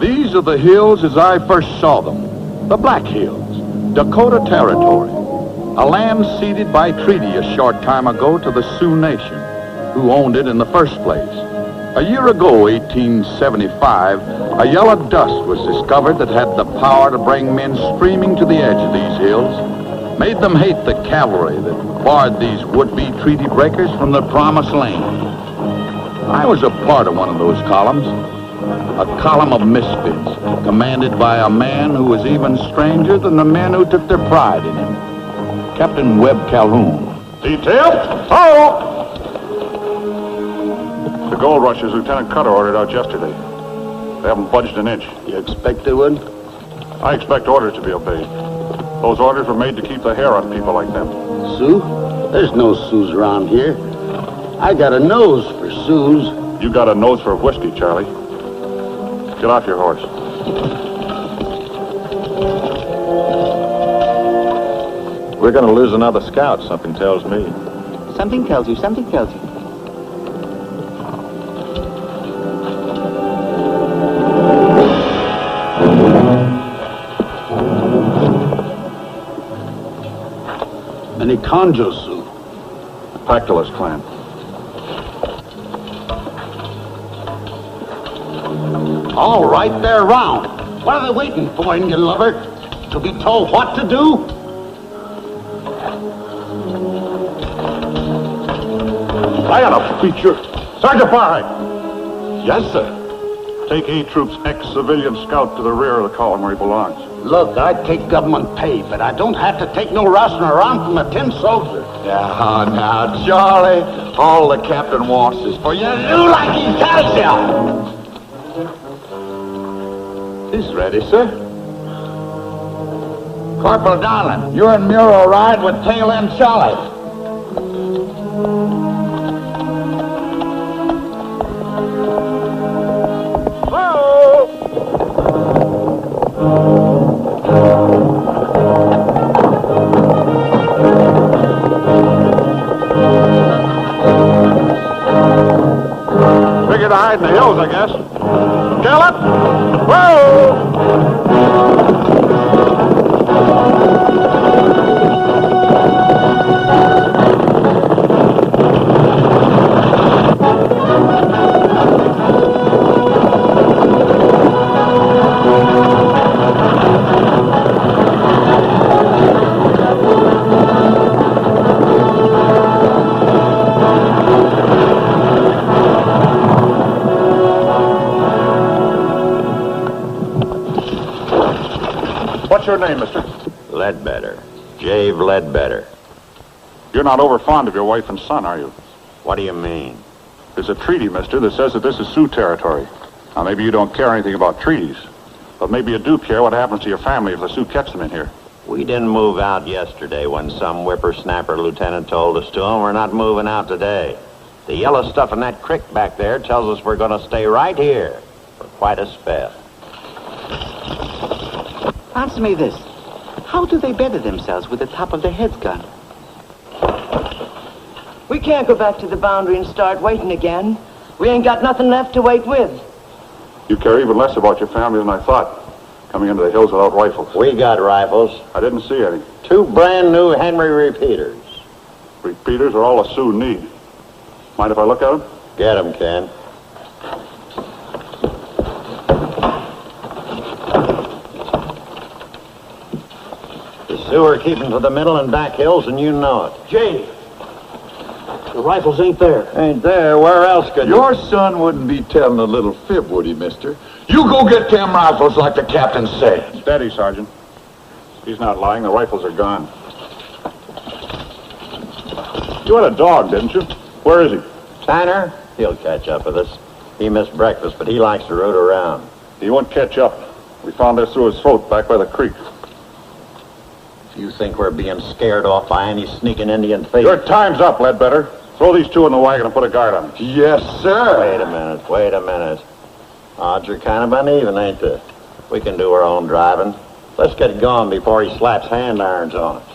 These are the hills as I first saw them, the Black Hills, Dakota Territory, a land ceded by treaty a short time ago to the Sioux Nation, who owned it in the first place. A year ago, 1875, a yellow dust was discovered that had the power to bring men streaming to the edge of these hills, made them hate the cavalry that barred these would-be treaty breakers from their promised land. I was a part of one of those columns, a column of misfits, commanded by a man who was even stranger than the men who took their pride in him, Captain Webb Calhoun. Detail? Oh! The gold rushers Lieutenant Cutter ordered out yesterday. They haven't budged an inch. You expect they would? I expect orders to be obeyed. Those orders were made to keep the hair on people like them. Sioux? There's no Sioux around here. I got a nose for Sioux. You got a nose for whiskey, Charlie. Get off your horse. We're going to lose another scout, something tells me. Something tells you, something tells you. Any conjos, Sioux? Pactolus clan. All right, they're round. What are they waiting for, Indian lover? To be told what to do? I got a feature. Sergeant Barhide. Yes, sir. Take A Troop's ex-civilian scout to the rear of the column where he belongs. Look, I take government pay, but I don't have to take no rousing around from a tin soldier. Now, Charlie, all the captain wants is for you to do like he tells you. He's ready, sir. Corporal Donlin, you're in Muro Ride with Tail End Charlie. Figure to hide in the hills, I guess. Kill it! Whoa! What's your name, mister? Ledbetter. Jave Ledbetter. You're not over fond of your wife and son, are you? What do you mean? There's a treaty, mister, that says that this is Sioux territory. Now, maybe you don't care anything about treaties, but maybe you do care what happens to your family if the Sioux catch them in here. We didn't move out yesterday when some whippersnapper lieutenant told us to, and we're not moving out today. The yellow stuff in that creek back there tells us we're going to stay right here for quite a spell. Answer me this. How do they better themselves with the top of their heads gun? We can't go back to the boundary and start waiting again. We ain't got nothing left to wait with. You care even less about your family than I thought, coming into the hills without rifles. We got rifles. I didn't see any. 2 brand new Henry repeaters. Repeaters are all a Sioux need. Mind if I look at them? Get 'em, Ken. The Sioux are keeping to the middle and back hills, and you know it. Jay, the rifles ain't there. Ain't there? Where else could you? Your son wouldn't be telling a little fib, would he, mister? You go get them rifles like the captain said. Steady, Sergeant. He's not lying. The rifles are gone. You had a dog, didn't you? Where is he? Tanner? He'll catch up with us. He missed breakfast, but he likes to root around. He won't catch up. We found this through his float back by the creek. If you think we're being scared off by any sneaking Indian thief... Your time's up, Ledbetter. Throw these 2 in the wagon and put a guard on them. Yes, sir. Wait a minute. Odds are kind of uneven, ain't they? We can do our own driving. Let's get going before he slaps hand irons on us.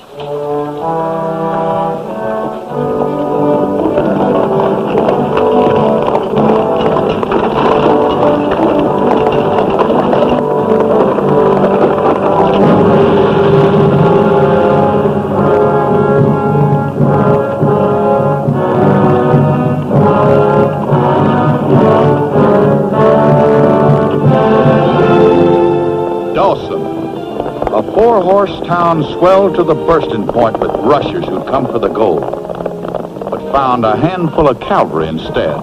A four-horse town swelled to the bursting point with rushers who'd come for the gold, but found a handful of cavalry instead.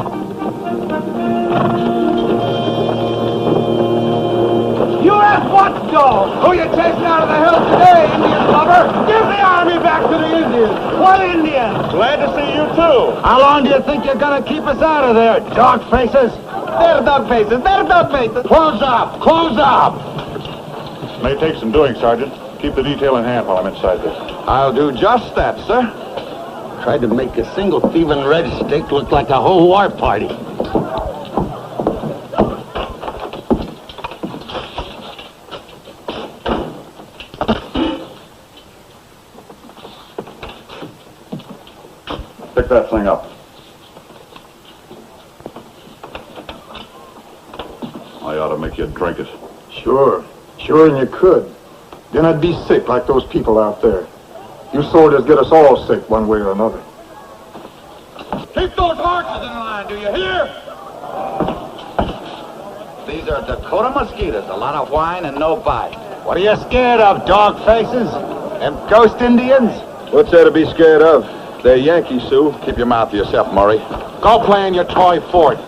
You asked what dog? Who you chasing out of the hills today, Indian lover? Give the army back to the Indians. What Indians? Glad to see you, too. How long do you think you're gonna keep us out of there, dog faces? They're dog faces. They're dog faces. Close up. Close up. May take some doing, Sergeant. Keep the detail in hand while I'm inside this. I'll do just that, sir. Tried to make a single thieving red stick look like a whole war party. Pick that thing up. I ought to make you drink it. Sure, and you could. Then I'd be sick like those people out there. You soldiers get us all sick one way or another. Keep those horses in line, do you hear? These are Dakota mosquitoes, a lot of whine and no bite. What are you scared of, dog faces? Them ghost Indians? What's there to be scared of? They're Yankees, Sue. Keep your mouth to yourself, Murray. Go play in your toy fort.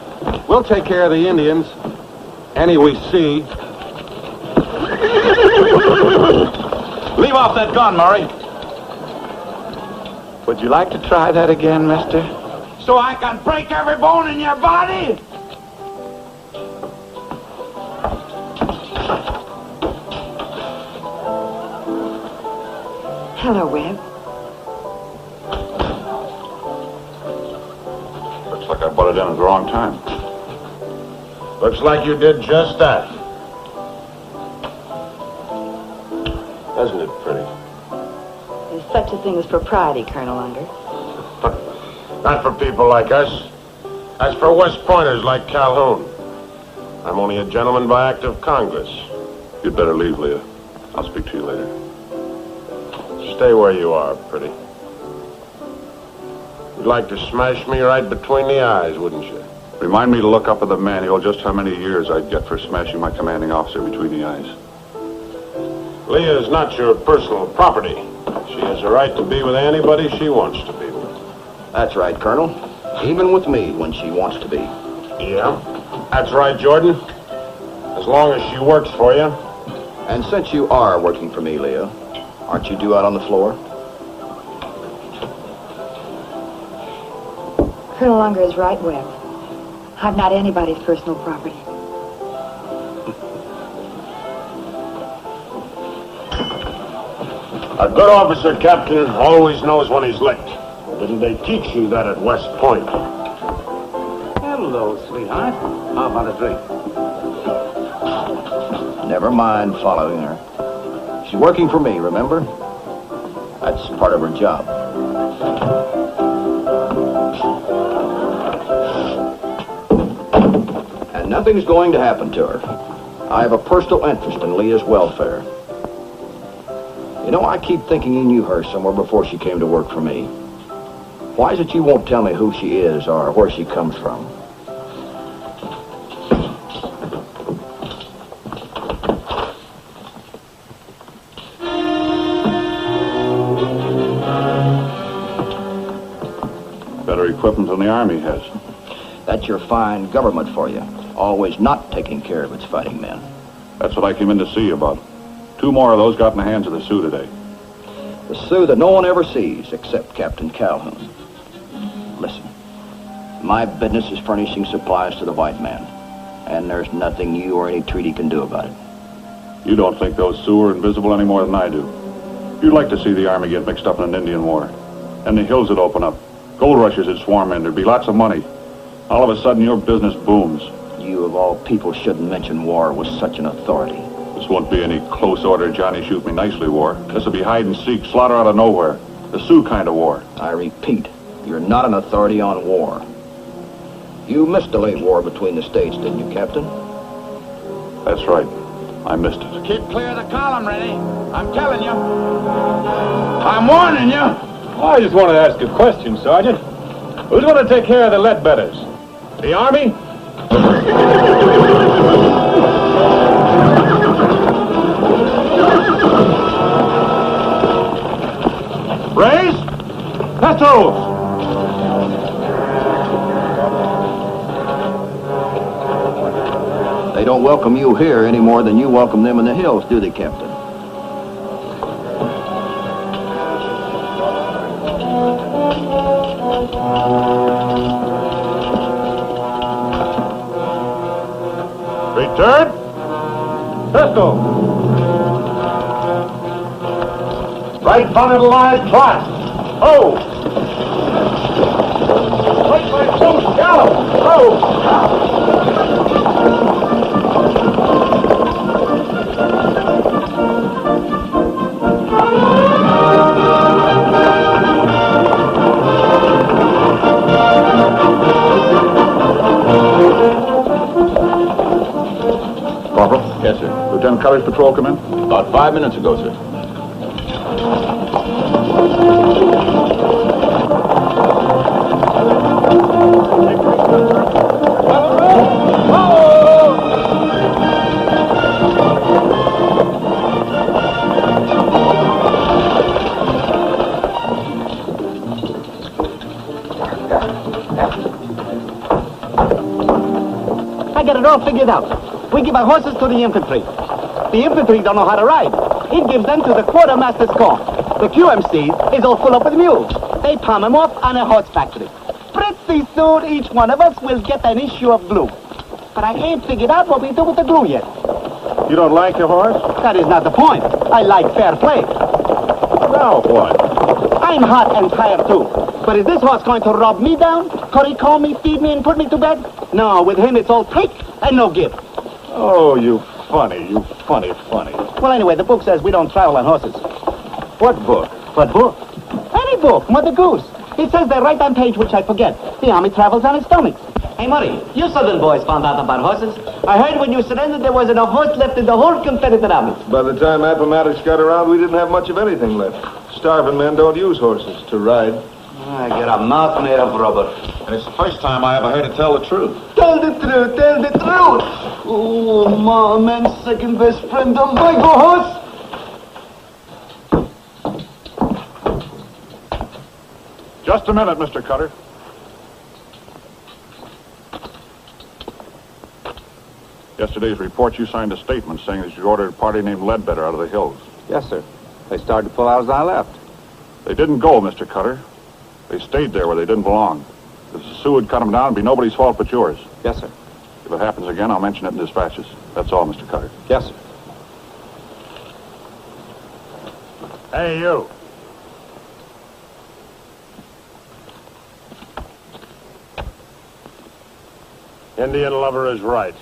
We'll take care of the Indians. Any we see. Leave off that gun, Murray. Would you like to try that again, mister? So I can break every bone in your body? Hello, Webb. Looks like I butted in at the wrong time. Looks like you did just that. Isn't it pretty? There's such a thing as propriety, Colonel Unger. Not for people like us. As for West Pointers like Calhoun. I'm only a gentleman by act of Congress. You'd better leave, Leah. I'll speak to you later. Stay where you are, pretty. You'd like to smash me right between the eyes, wouldn't you? Remind me to look up in the manual just how many years I'd get for smashing my commanding officer between the eyes. Leah is not your personal property. She has a right to be with anybody she wants to be with. That's right, Colonel. Even with me when she wants to be. Yeah, that's right, Jordan. As long as she works for you. And since you are working for me, Leah, aren't you due out on the floor? Colonel Unger is right, Webb. I'm not anybody's personal property. A good officer, Captain, always knows when he's licked. Didn't they teach you that at West Point? Hello, sweetheart. How about a drink? Never mind following her. She's working for me, remember? That's part of her job. And nothing's going to happen to her. I have a personal interest in Leah's welfare. You know, I keep thinking you knew her somewhere before she came to work for me. Why is it you won't tell me who she is or where she comes from? Better equipment than the Army has. That's your fine government for you. Always not taking care of its fighting men. That's what I came in to see you about. 2 more of those got in the hands of the Sioux today. The Sioux that no one ever sees except Captain Calhoun. Listen, my business is furnishing supplies to the white man, and there's nothing you or any treaty can do about it. You don't think those Sioux are invisible any more than I do. You'd like to see the Army get mixed up in an Indian war. And the hills would open up. Gold rushers would swarm in. There'd be lots of money. All of a sudden, your business booms. you, of all people, shouldn't mention war with such an authority? This won't be any close order, Johnny Shoot Me Nicely war. This will be hide and seek, slaughter out of nowhere. The Sioux kind of war. I repeat, you're not an authority on war. You missed the late war between the states, didn't you, Captain? That's right. I missed it. Keep clear of the column, Rennie. I'm telling you. I'm warning you. Well, I just want to ask a question, Sergeant. Who's going to take care of the Ledbetters? The Army? Raise! Pistols! They don't welcome you here any more than you welcome them in the hills, do they, Captain? Return. Pistol. Right bonnet line flat. Oh! Right by two, gallop. Corporal? Yes, sir. Lieutenant Cutter's patrol come in? About 5 minutes ago, sir. I got it all figured out. We give our horses to the infantry. The infantry don't know how to ride. It gives them to the quartermaster's corps. The QMC is all full up with mules. They palm them off on a horse factory. Pretty soon, each one of us will get an issue of glue. But I ain't figured out what we do with the glue yet. You don't like your horse? That is not the point. I like fair play. Now what? I'm hot and tired too. But is this horse going to rob me down? Could he call me, feed me, and put me to bed? No, with him it's all take and no give. Oh, you funny. Well, anyway, the book says we don't travel on horses. What book? What book? Any book, Mother Goose. It says there right on page which I forget. The Army travels on its stomachs. Hey, Murray, you Southern boys found out about horses. I heard when you surrendered there wasn't a horse left in the whole Confederate Army. By the time Appomattox got around, we didn't have much of anything left. Starving men don't use horses to ride. I get a mouth made of rubber. And it's the first time I ever heard it tell the truth. Tell the truth, tell the truth. Oh, my man's second best friend, don't buy go horse. Just a minute, Mr. Cutter. Yesterday's report, you signed a statement saying that you ordered a party named Ledbetter out of the hills. Yes, sir. They started to pull out as I left. They didn't go, Mr. Cutter. They stayed there where they didn't belong. If the Sioux had cut them down, it'd be nobody's fault but yours. Yes, sir. If it happens again, I'll mention it in dispatches. That's all, Mr. Cutter. Yes, sir. Hey, you. Indian lover is right.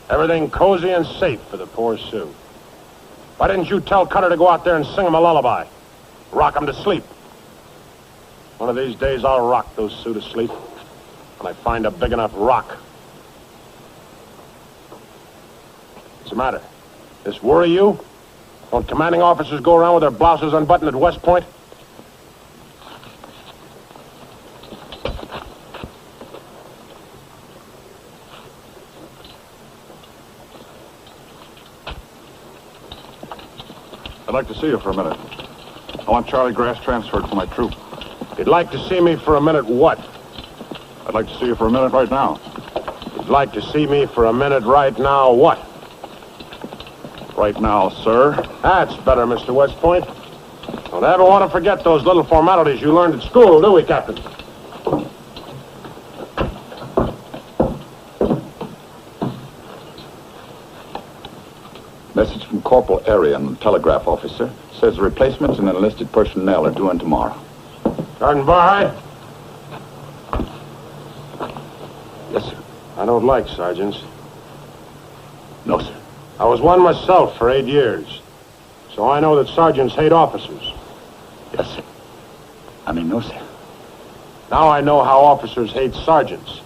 Everything cozy and safe for the poor Sioux. Why didn't you tell Cutter to go out there and sing him a lullaby? Rock him to sleep. One of these days I'll rock those Sioux to sleep when I find a big enough rock. What's the matter? This worry you? Don't commanding officers go around with their blouses unbuttoned at West Point? I'd like to see you for a minute. I want Charlie Grass transferred from my troop. You'd like to see me for a minute what? I'd like to see you for a minute right now. You'd like to see me for a minute right now what? Right now, sir. That's better, Mr. West Point. Don't ever want to forget those little formalities you learned at school, do we, Captain? Message from Corporal Arian, telegraph officer. Says replacements and enlisted personnel are due in tomorrow. Sergeant Barhide? Yes, sir. I don't don't like sergeants. No, sir. I was one myself for 8 years. So I know that sergeants hate officers. Yes, sir. No, sir. Now I know how officers hate sergeants.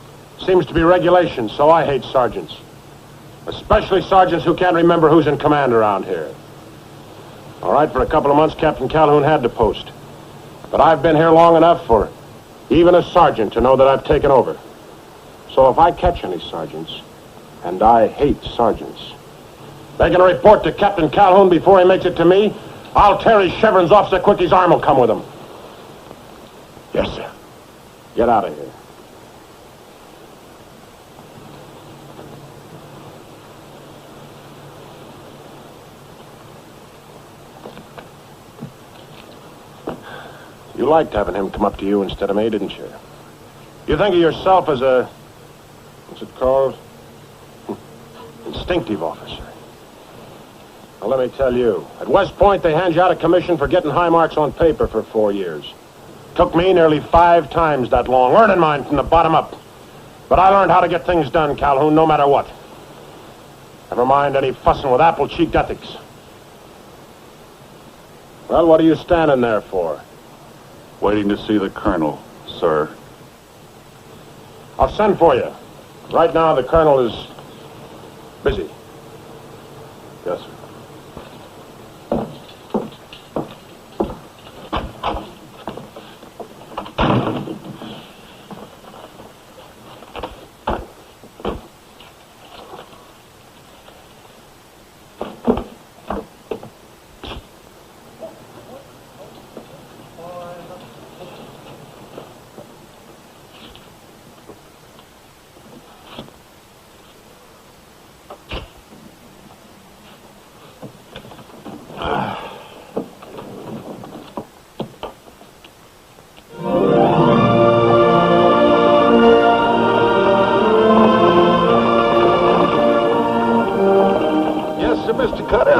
Seems to be regulation, so I hate sergeants. Especially sergeants who can't remember who's in command around here. All right, for a couple of months, Captain Calhoun had the post. But I've been here long enough for even a sergeant to know that I've taken over. So if I catch any sergeants, and I hate sergeants, making a report to Captain Calhoun before he makes it to me, I'll tear his chevrons off so quick his arm will come with him. Yes, sir. Get out of here. You liked having him come up to you instead of me, didn't you? You think of yourself as a, what's it called? Instinctive officer. Well, let me tell you, at West Point, they hand you out a commission for getting high marks on paper for 4 years. Took me nearly 5 times that long, learning mine from the bottom up. But I learned how to get things done, Calhoun, no matter what. Never mind any fussing with apple-cheeked ethics. Well, what are you standing there for? Waiting to see the colonel, sir. I'll send for you. Right now, the colonel is busy. Yes, sir.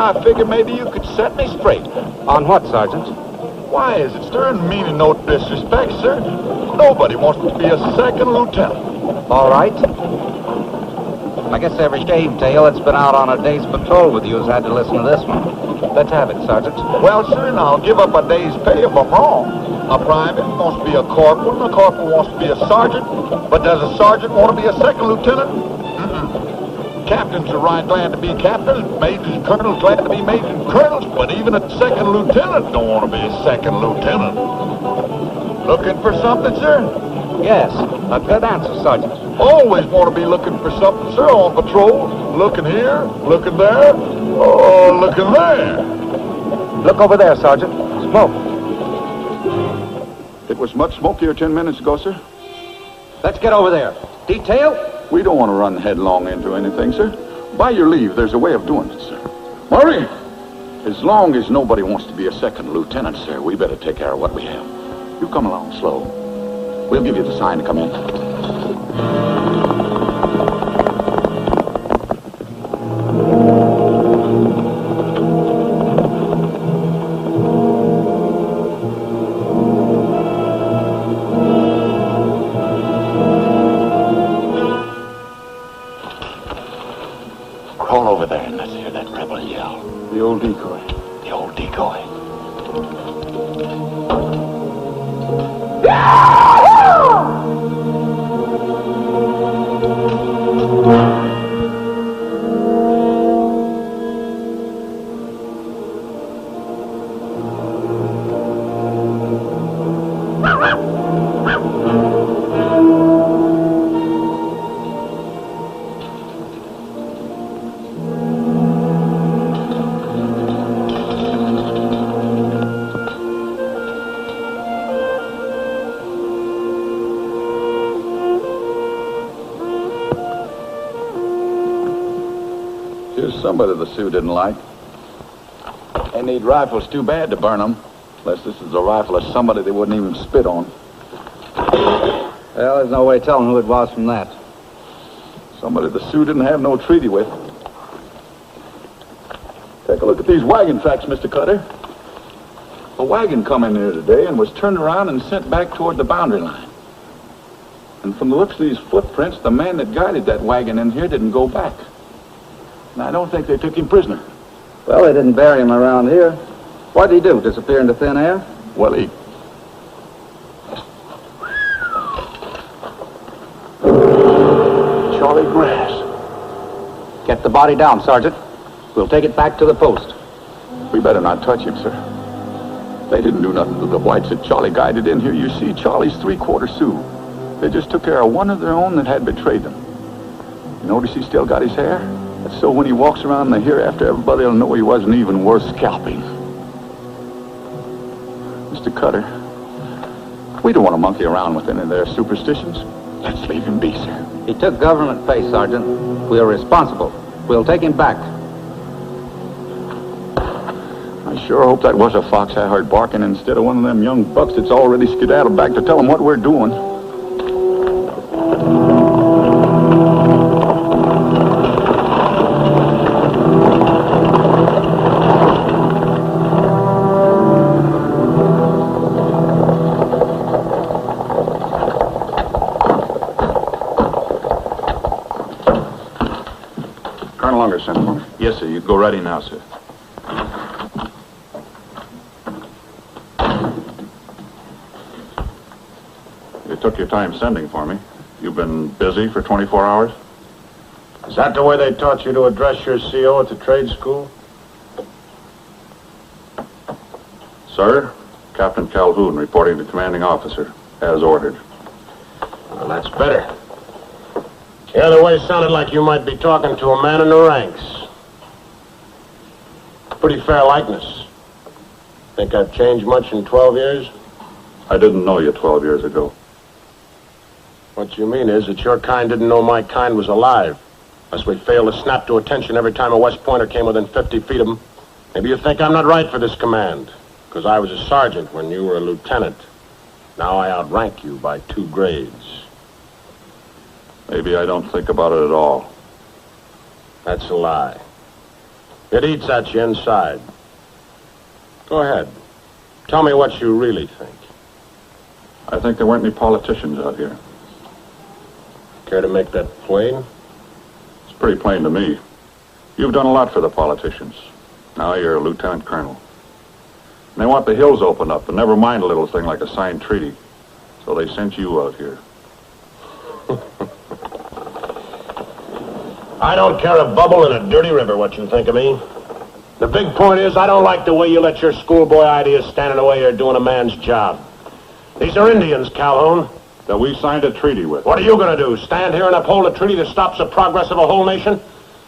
I figured maybe you could set me straight. On what, Sergeant? Why is it, sir, and meaning no disrespect, sir? Nobody wants to be a second lieutenant. All right. I guess every shave tail that's been out on a day's patrol with you has had to listen to this one. Let's have it, Sergeant. Well, sir, and I'll give up a day's pay if I'm wrong. A private wants to be a corporal, and a corporal wants to be a sergeant. But does a sergeant want to be a second lieutenant? Captains are right glad to be captains, majors and colonels glad to be majors and colonels, but even a second lieutenant don't want to be a second lieutenant. Looking for something, sir? Yes, a good answer, Sergeant. Always want to be looking for something, sir, on patrol. Looking here, looking there, oh, looking there. Look over there, Sergeant. Smoke. It was much smokier 10 minutes ago, sir. Let's get over there. Detail? We don't want to run headlong into anything, sir. By your leave, there's a way of doing it, sir. Murray! As long as nobody wants to be a second lieutenant, sir, we better take care of what we have. You come along slow. We'll give you the sign to come in. Crawl over there and let's hear that rebel yell. The old decoy. The old decoy. Here's somebody the Sioux didn't like. They need rifles too bad to burn them. Unless this is a rifle of somebody they wouldn't even spit on. Well, there's no way telling who it was from that. Somebody the Sioux didn't have no treaty with. Take a look at these wagon tracks, Mr. Cutter. A wagon come in here today and was turned around and sent back toward the boundary line. And from the looks of these footprints, the man that guided that wagon in here didn't go back. And I don't think they took him prisoner. Well, they didn't bury him around here. What did he do, disappear into thin air? Well, he... Charlie Grass. Get the body down, Sergeant. We'll take it back to the post. We better not touch him, sir. They didn't do nothing to the whites that Charlie guided in here. You see, Charlie's three-quarter Sioux. They just took care of one of their own that had betrayed them. You notice he's still got his hair? That's so when he walks around in the hereafter, everybody will know he wasn't even worth scalping. Mr. Cutter, we don't want to monkey around with any of their superstitions. Let's leave him be, sir. He took government pay, Sergeant. We are responsible. We'll take him back. I sure hope that was a fox I heard barking instead of one of them young bucks that's already skedaddled back to tell them what we're doing. Colonel Unger sent for me. Yes, sir. You can go right in now, sir. You took your time sending for me. You've been busy for 24 hours? Is that the way they taught you to address your CO at the trade school? Sir, Captain Calhoun reporting to commanding officer, as ordered. Well, that's better. The other way sounded like you might be talking to a man in the ranks. Pretty fair likeness. Think I've changed much in 12 years? I didn't know you 12 years ago. What you mean is that your kind didn't know my kind was alive. Unless we failed to snap to attention every time a West Pointer came within 50 feet of him. Maybe you think I'm not right for this command. Because I was a sergeant when you were a lieutenant. Now I outrank you by 2 grades. Maybe I don't think about it at all. That's a lie. It eats at you inside. Go ahead. Tell me what you really think. I think there weren't any politicians out here. Care to make that plain? It's pretty plain to me. You've done a lot for the politicians. Now you're a lieutenant colonel. And they want the hills opened up, and never mind a little thing like a signed treaty. So they sent you out here. I don't care a bubble in a dirty river what you think of me. The big point is I don't like the way you let your schoolboy ideas stand in the way you're doing a man's job. These are Indians, Calhoun. That we signed a treaty with. What are you going to do? Stand here and uphold a treaty that stops the progress of a whole nation?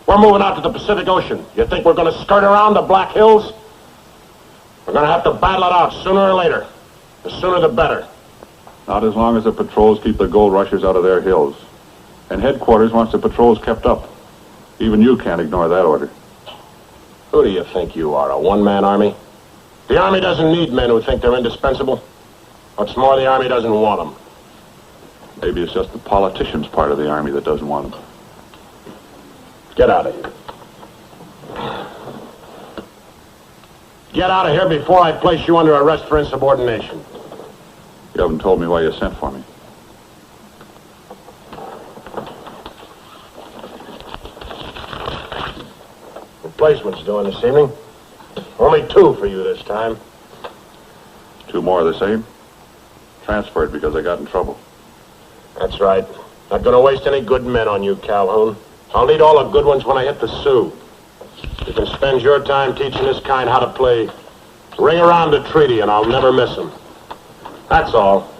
We're moving out to the Pacific Ocean. You think we're going to skirt around the Black Hills? We're going to have to battle it out sooner or later. The sooner the better. Not as long as the patrols keep the gold rushers out of their hills. And headquarters wants the patrols kept up. Even you can't ignore that order. Who do you think you are, a one-man army? The Army doesn't need men who think they're indispensable. What's more, the Army doesn't want them. Maybe it's just the politicians' part of the Army that doesn't want them. Get out of here. Get out of here before I place you under arrest for insubordination. You haven't told me why you sent for me. Replacement's doing this evening. Only 2 for you this time. 2 more of the same? Transferred because I got in trouble. That's right. Not gonna waste any good men on you, Calhoun. I'll need all the good ones when I hit the Sioux. You can spend your time teaching this kind how to play ring around a treaty, and I'll never miss them. That's all.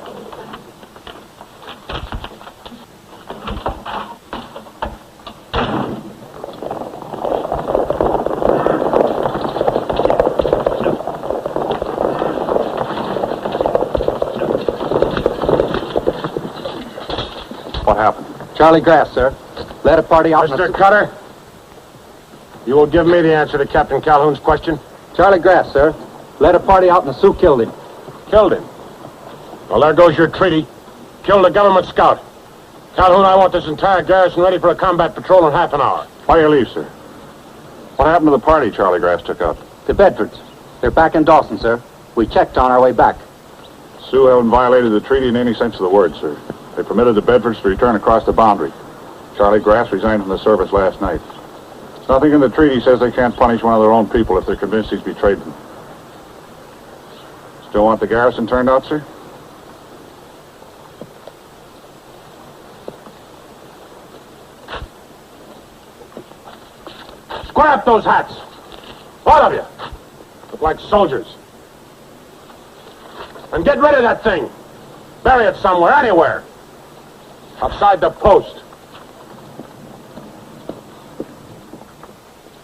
What happened? Charlie Grass, sir. Led a party out... Mr. Cutter, you will give me the answer to Captain Calhoun's question? Charlie Grass, sir. Led a party out and the Sioux killed him. Killed him? Well, there goes your treaty. Killed a government scout. Calhoun, I want this entire garrison ready for a combat patrol in half an hour. Why do you leave, sir? What happened to the party Charlie Grass took out? The Bedfords. They're back in Dawson, sir. We checked on our way back. Sioux haven't violated the treaty in any sense of the word, sir. They permitted the Bedfords to return across the boundary. Charlie Grass resigned from the service last night. Nothing in the treaty says they can't punish one of their own people if they're convinced he's betrayed them. Still want the garrison turned out, sir? Square up those hats. All of you. Look like soldiers. And get rid of that thing. Bury it somewhere, anywhere. Outside the post.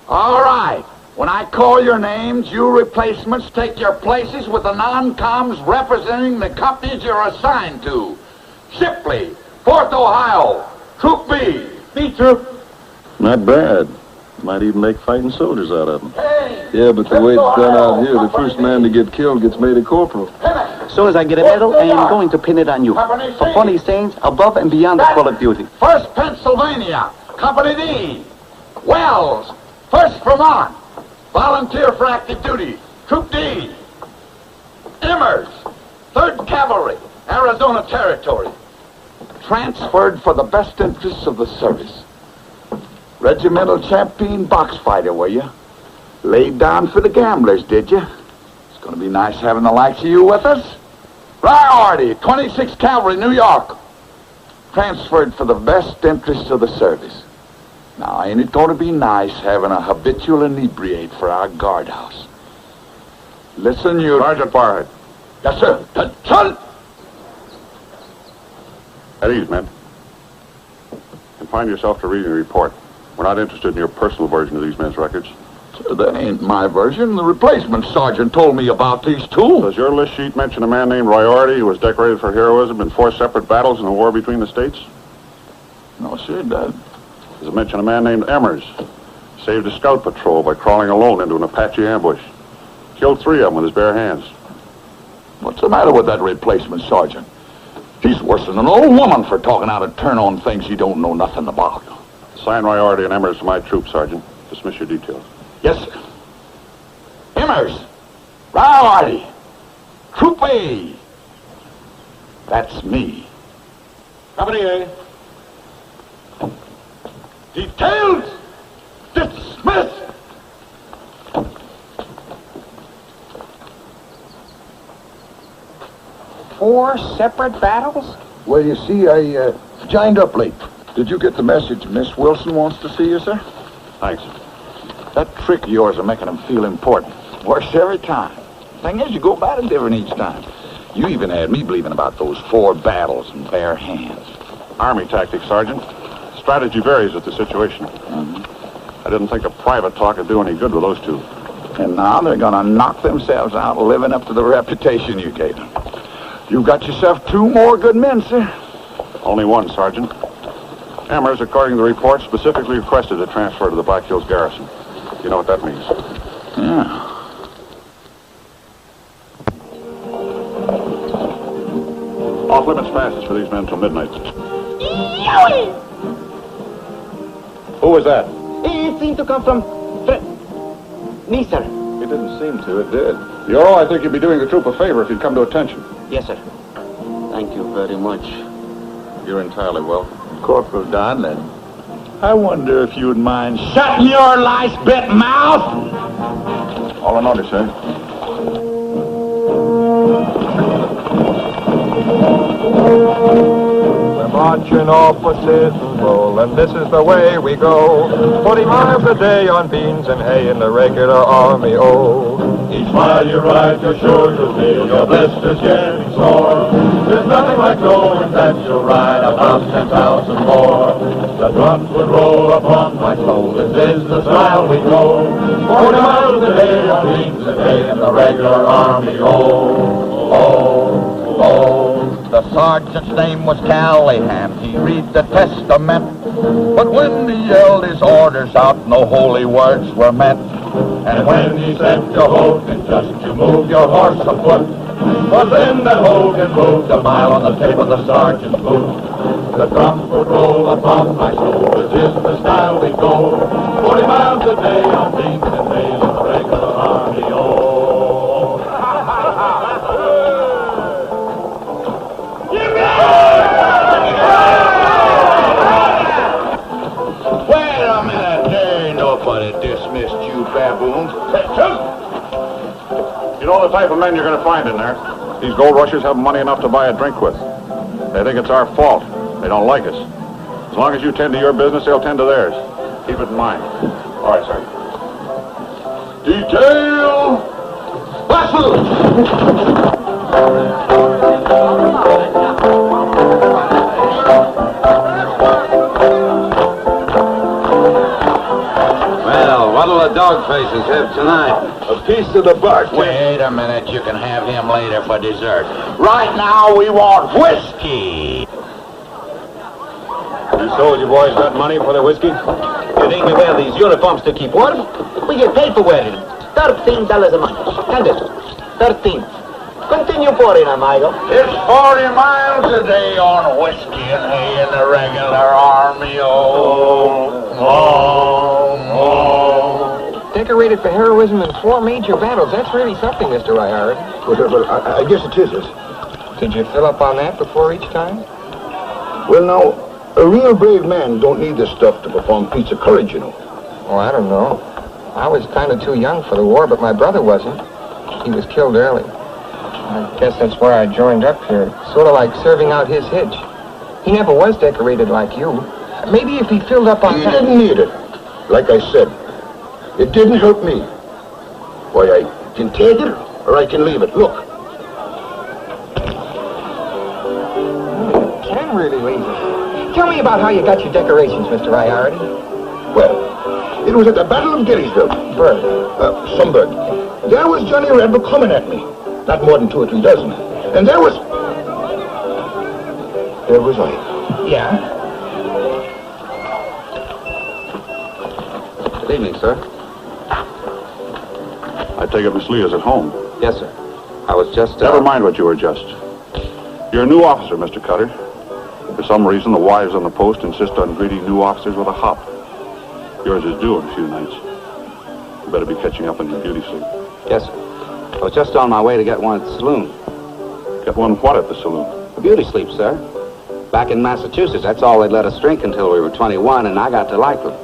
All right. When I call your names, you replacements take your places with the non-coms representing the companies you're assigned to. Shipley, 4th Ohio, Troop B. B Troop. Not bad. Might even make fighting soldiers out of them. Yeah, but the way it's done out here, the first man to get killed gets made a corporal. As soon as I get a medal, I am going to pin it on you. For funny sayings above and beyond the call of duty. 1st Pennsylvania, Company D. Wells, 1st Vermont, volunteer for active duty, Troop D. Immers, 3rd Cavalry, Arizona Territory. Transferred for the best interests of the service. Regimental champion box fighter, were you? Laid down for the gamblers, did you? It's going to be nice having the likes of you with us. Priority, 26th Cavalry, New York. Transferred for the best interests of the service. Now, ain't it going to be nice having a habitual inebriate for our guardhouse? Listen, you... Sergeant Barhead. Yes, sir. Attention! At ease, men. Confine yourself to reading the report. We're not interested in your personal version of these men's records. Sir, that ain't my version. The replacement sergeant told me about these two. Does your list sheet mention a man named Riordi who was decorated for heroism in 4 separate battles in the war between the states? No, sir, it does. Does it mention a man named Emmers? Saved a scout patrol by crawling alone into an Apache ambush. Killed 3 of them with his bare hands. What's the matter with that replacement sergeant? He's worse than an old woman for talking out of turn on things he don't know nothing about. Assign Riordi and Emmers to my troop, Sergeant. Dismiss your details. Yes, sir. Immers, Riordi, Troop A. That's me. Company A. Details dismissed. Four separate battles? Well, you see, I joined up late. Did you get the message? Miss Wilson wants to see you, sir? Thanks. That trick of yours of making them feel important works every time. Thing is, you go about it different each time. You even had me believing about those 4 battles in bare hands. Army tactics, Sergeant. Strategy varies with the situation. I didn't think a private talk would do any good with those 2. And now they're going to knock themselves out living up to the reputation you gave them. You've got yourself 2 more good men, sir. Only 1, Sergeant. Emmers, according to the report, specifically requested a transfer to the Black Hills Garrison. You know what that means. Yeah. Off-limits passes for these men till midnight. Yowie! Who was that? It seemed to come from... me, sir. It didn't seem to, it did. Bureau, I think you'd be doing the troop a favor if you'd come to attention. Yes, sir. Thank you very much. You're entirely welcome. Corporal Donlin, I wonder if you'd mind shutting your lice-bit mouth? All in order, sir. We're marching off for Citadel Roll, and this is the way we go. 40 miles a day on beans and hay in the regular army, Each mile you ride, you're sure to feel your blisters getting sore. There's nothing like knowing that you'll ride about 10,000 more. The drums would roll upon my soul, this is the style we go. 40 miles a day on beans and hay in the regular army, The sergeant's name was Callahan. He read the testament. But when he yelled his orders out, no holy words were meant. And when he said to Hogan, just to move your horse a foot, was then that Hogan moved a mile on the tip of the sergeant's boot. The drums would roll upon my soul, this is the style we go. 40 miles a day on beans and hay in the regular army, Nobody dismissed you, baboon. You know the type of men you're going to find in there. These gold rushers have money enough to buy a drink with. They think it's our fault. They don't like us. As long as you tend to your business, they'll tend to theirs. Keep it in mind. All right, sir. Detail! Bustle! Well, what'll the dog faces have tonight? A piece of the bark. Wait a minute, you can have him later for dessert. Right now, we want whiskey. You sold you boys got money for the whiskey? You think we wear these uniforms to keep warm? We get paid for wearing them. $13 a month. And it? 13. Continue pouring, amigo. It's 40 miles a day on whiskey and hay in the regular army. Decorated for heroism in 4 major battles. That's really something, Mr. Ryhard. Well, I guess it is. Did you fill up on that before each time? Well, now, a real brave man don't need this stuff to perform feats of courage, you know. Oh, I don't know. I was kind of too young for the war, but my brother wasn't. He was killed early. I guess that's why I joined up here. Sort of like serving out his hitch. He never was decorated like you. Maybe if he filled up on He that... didn't need it. Like I said, it didn't hurt me. Why, I can take it or I can leave it. Look. You can really leave it. Tell me about how you got your decorations, Mr. Ryhard. Well, it was at the Battle of Gettysburg. Bird. Sunburn. There was Johnny Redwood coming at me. Not more than 2 or 3 dozen. And there was I. Yeah? Good evening, sir. I take it Miss Leah's at home. Yes, sir. I was just... Never mind what you were just. You're a new officer, Mr. Cutter. For some reason, the wives on the post insist on greeting new officers with a hop. Yours is due in a few nights. You better be catching up on your beauty sleep. Yes, sir. I was just on my way to get one at the saloon. Get one what at the saloon? A beauty sleep, sir. Back in Massachusetts, that's all they'd let us drink until we were 21, and I got to like them.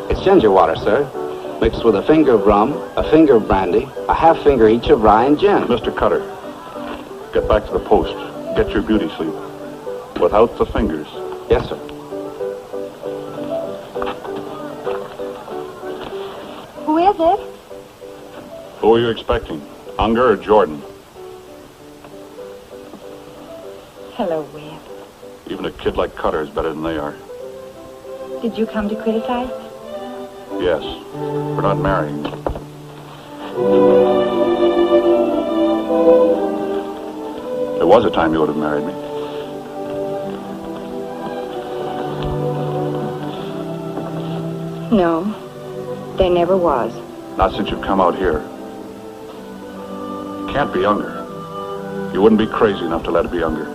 It's ginger water, sir, mixed with a finger of rum, a finger of brandy, a half finger each of rye and gin. Mr. Cutter, get back to the post. Get your beauty sleep. Without the fingers. Yes, sir. Who is it? Who are you expecting? Unger or Jordan? Hello, Webb. Even a kid like Cutter is better than they are. Did you come to criticize? Yes. We're not marrying. There was a time you would have married me. No, there never was. Not since you've come out here. You can't be Unger. You wouldn't be crazy enough to let it be Unger.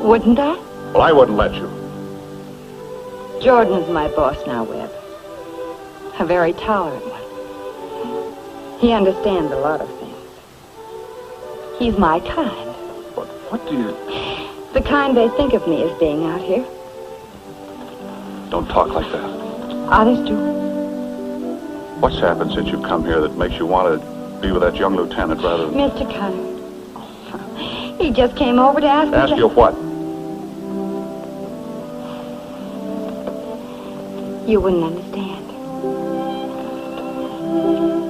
Wouldn't I? Well, I wouldn't let you. Jordan's my boss now, Webb. A very tolerant one. He understands a lot of things. He's my kind. What do you... The kind they think of me as being out here. Don't talk like that. Honest, you. What's happened since you've come here that makes you want to be with that young lieutenant rather than... Mr. Cutter. He just came over to ask me Ask you what? You wouldn't understand.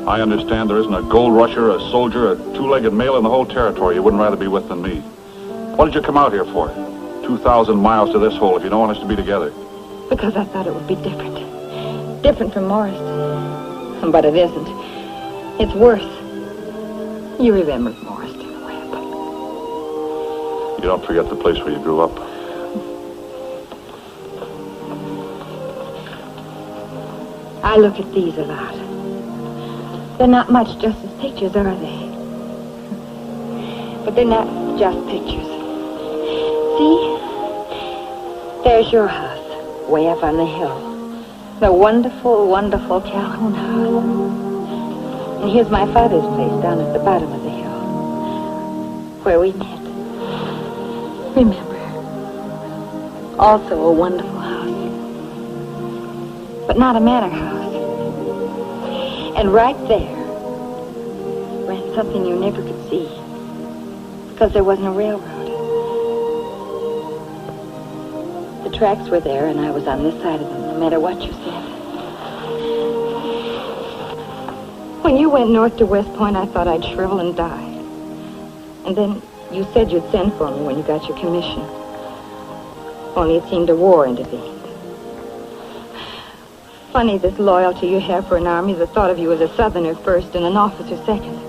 I understand there isn't a gold rusher, a soldier, a two-legged male in the whole territory you wouldn't rather be with than me. What did you come out here for? 2,000 miles to this hole if you don't want us to be together. Because I thought it would be different. Different from Morris. But it isn't. It's worse. You remember Morris, Webb. You don't forget the place where you grew up. I look at these a lot. They're not much just as pictures, are they? But they're not just pictures. See? There's your house, way up on the hill. The wonderful, wonderful Calhoun house. And here's my father's place down at the bottom of the hill, where we met. Remember? Also a wonderful house. But not a manor house. And right there ran something you never could see, because there wasn't a railroad. The tracks were there, and I was on this side of them, no matter what you said. When you went north to West Point, I thought I'd shrivel and die. And then you said you'd send for me when you got your commission. Only it seemed a war intervened. Funny, this loyalty you have for an army that thought of you as a Southerner first and an officer second.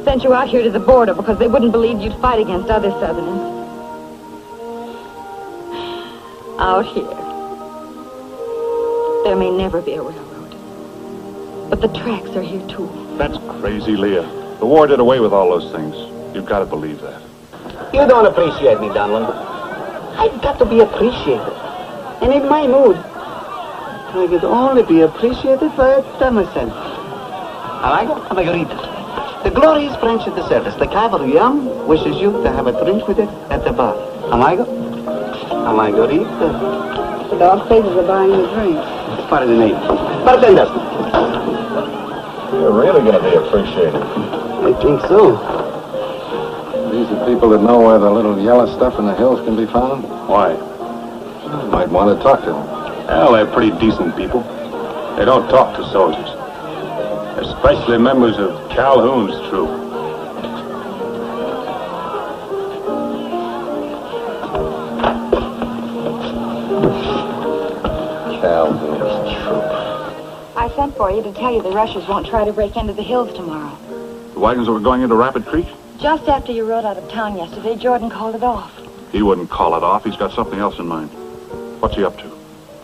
Sent you out here to the border because they wouldn't believe you'd fight against other Southerners. Out here, there may never be a railroad, but the tracks are here too. That's crazy, Leah. The war did away with all those things. You've got to believe that. You don't appreciate me, Donlin. I've got to be appreciated. And in my mood, I could only be appreciated by a Emerson. Amigo, Margarita. The glorious French at the service. The cavalry wishes you to have a drink with it at the bar. Amigo? Margarita. The dog faces are buying the drink. Pardon me. Bartenders. You're really going to be appreciated. I think so. These are people that know where the little yellow stuff in the hills can be found? Why? You might want to talk to them. Well, they're pretty decent people. They don't talk to soldiers. Especially members of Calhoun's troop. Calhoun's troop. I sent for you to tell you the Russians won't try to break into the hills tomorrow. The wagons that were going into Rapid Creek? Just after you rode out of town yesterday, Jordan called it off. He wouldn't call it off. He's got something else in mind. What's he up to?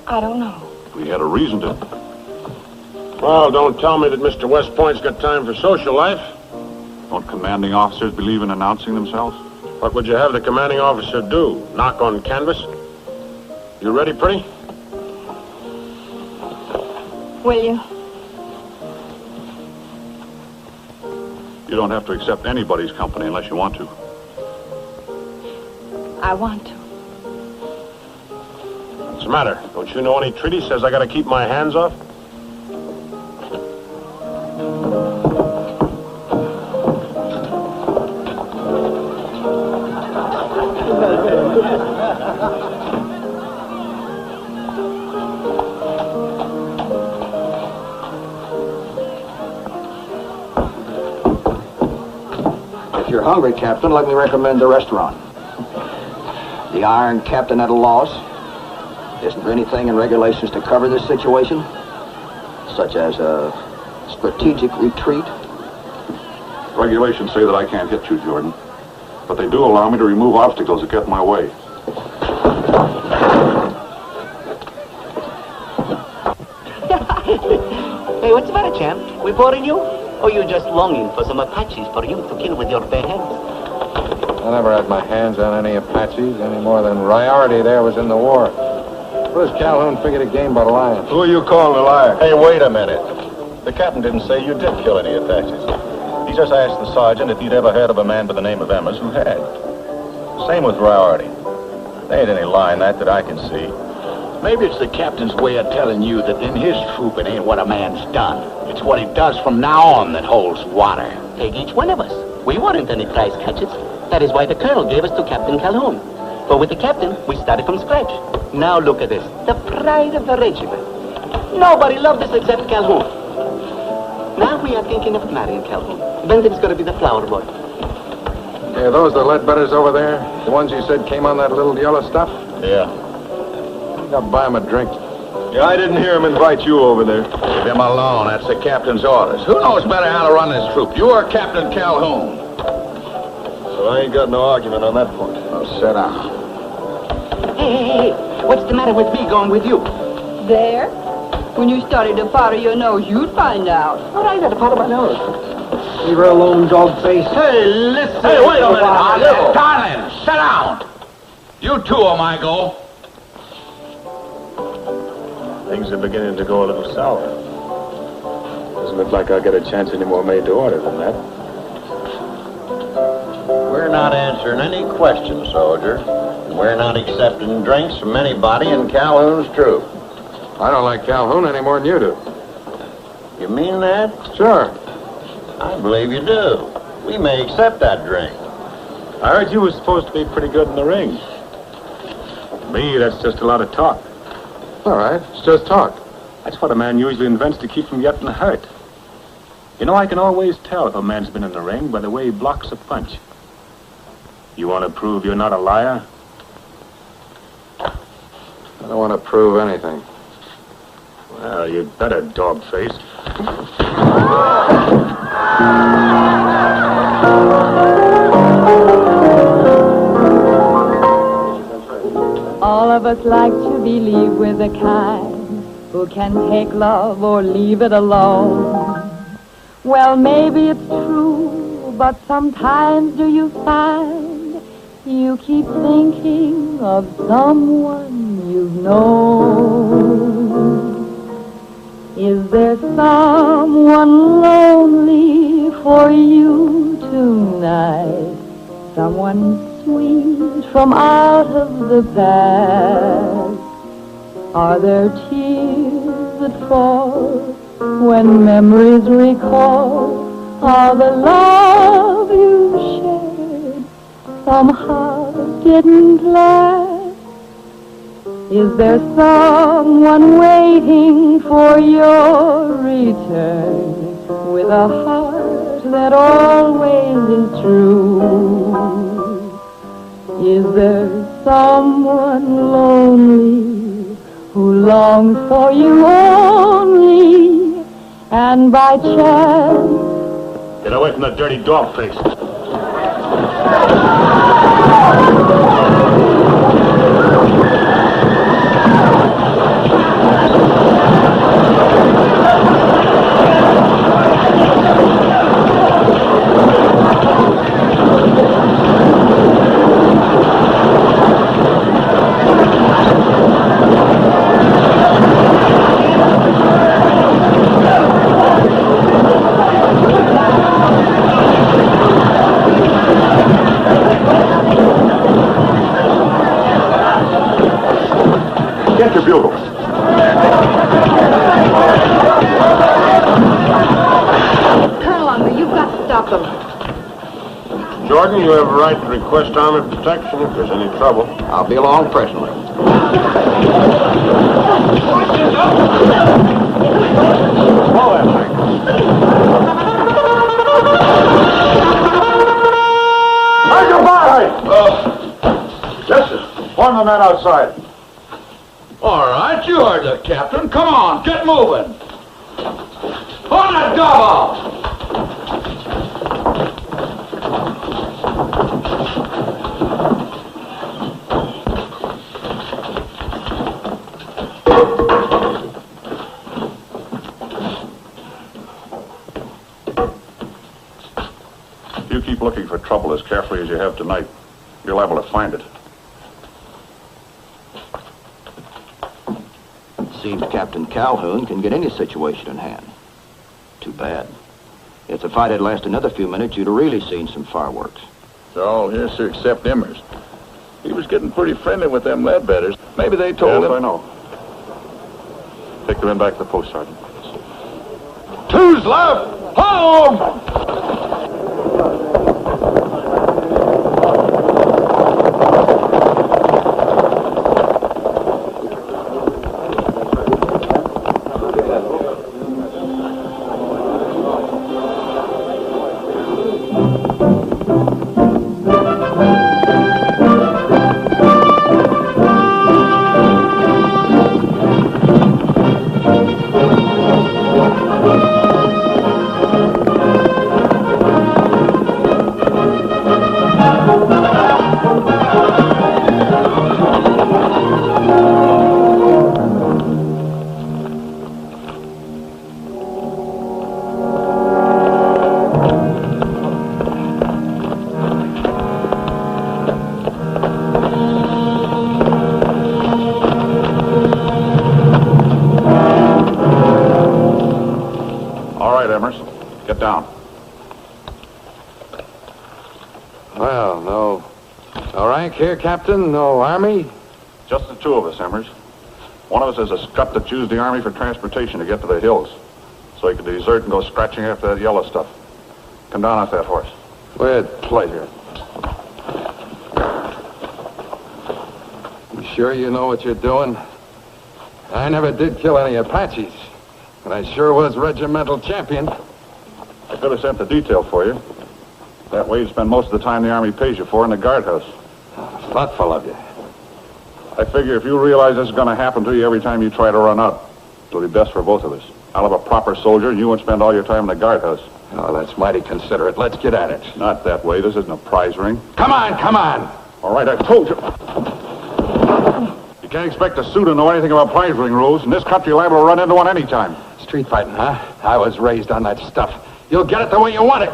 I don't know. We had a reason to. Well, don't tell me that Mr. West Point's got time for social life. Don't commanding officers believe in announcing themselves? What would you have the commanding officer do? Knock on canvas? You ready, pretty? Will you? You don't have to accept anybody's company unless you want to. I want to. What's the matter? Don't you know any treaty says I gotta keep my hands off? If you're hungry, Captain, let me recommend the restaurant. The Iron Captain at a loss. Isn't there anything in regulations to cover this situation? Such as a strategic retreat? Regulations say that I can't hit you, Jordan. But they do allow me to remove obstacles that get in my way. Hey, what's the matter, champ? We boring you? Or you just longing for some Apaches for you to kill with your bare hands? I never had my hands on any Apaches any more than Riority there was in the war. What does Calhoun figure to gain by lying? Who are you calling a liar? Hey, wait a minute. The captain didn't say you did kill any Apaches. He just asked the sergeant if he'd ever heard of a man by the name of Emmers who had. Same with Riority. There ain't any lie in that I can see. Maybe it's the captain's way of telling you that in his troop it ain't what a man's done. It's what he does from now on that holds water. Take each one of us. We weren't any prize catchers. That is why the colonel gave us to Captain Calhoun. But with the captain, we started from scratch. Now look at this. The pride of the regiment. Nobody loved us except Calhoun. Now we are thinking of marrying Calhoun. Benton's going to be the flower boy. Yeah, those the Ledbetters over there? The ones you said came on that little yellow stuff? Yeah. I'll buy him a drink. Yeah, I didn't hear him invite you over there. Leave him alone. That's the captain's orders. Who knows better how to run this troop? You or Captain Calhoun? So I ain't got no argument on that point. Well, sit down. Hey. What's the matter with me going with you? There? When you started to powder your nose, you'd find out. All right, I got to powder my nose. Leave her alone, dog face. Hey, listen. Hey, wait a minute. Darling, sit down. You too, amigo. Things are beginning to go a little sour. Doesn't look like I'll get a chance any more made to order than that. We're not answering any questions, soldier. And we're not accepting drinks from anybody in Calhoun's troop. I don't like Calhoun any more than you do. You mean that? Sure. I believe you do. We may accept that drink. I heard you were supposed to be pretty good in the ring. Me, that's just a lot of talk. All right, it's just talk. That's what a man usually invents to keep from getting hurt. You know, I can always tell if a man's been in the ring by the way he blocks a punch. You want to prove you're not a liar? I don't want to prove anything. Well, you'd better, dog-face. All of us like to believe we're the kind who can take love or leave it alone. Well, maybe it's true, but sometimes do you find you keep thinking of someone you've known? Is there someone lonely for you tonight? Someone sweet from out of the past? Are there tears that fall when memories recall all the love you shared somehow didn't last? Is there someone waiting for your return with a heart that always is true? Is there someone lonely who longs for you only, and by chance? Get away from the dirty dog face. Get your bugle. Colonel Unger, you've got to stop them. Jordan, you have a right to request army protection if there's any trouble. I'll be along presently. How's your body? Jesse, warn the men outside. All right, you heard the captain. Come on, get moving. On that gobble! If you keep looking for trouble as carefully as you have tonight, you're liable to find it. Seems Captain Calhoun can get any situation in hand. Too bad. If the fight had lasted another few minutes, you'd have really seen some fireworks. It's all here, sir, except Emmers. He was getting pretty friendly with them Ledbetters. Maybe they told him... Yes, I know. Take the men back to the post, Sergeant. Two's left! Home! Get down. Well, no rank here, Captain? No army? Just the two of us, Emmers. One of us has a scut that used the Army for transportation to get to the hills. So he could desert and go scratching after that yellow stuff. Come down off that horse. With pleasure. You sure you know what you're doing? I never did kill any Apaches, but I sure was regimental champion. I could have sent the detail for you. That way you spend most of the time the Army pays you for in the guardhouse. Thoughtful of you. I figure if you realize this is going to happen to you every time you try to run up, it'll be best for both of us. I'll have a proper soldier, and you won't spend all your time in the guardhouse. Oh, that's mighty considerate. Let's get at it. Not that way. This isn't a prize ring. Come on, come on! All right, I told you. You can't expect a suit to know anything about prize ring rules. In this country, you're liable to run into one any time. Street fighting, huh? I was raised on that stuff. You'll get it the way you want it.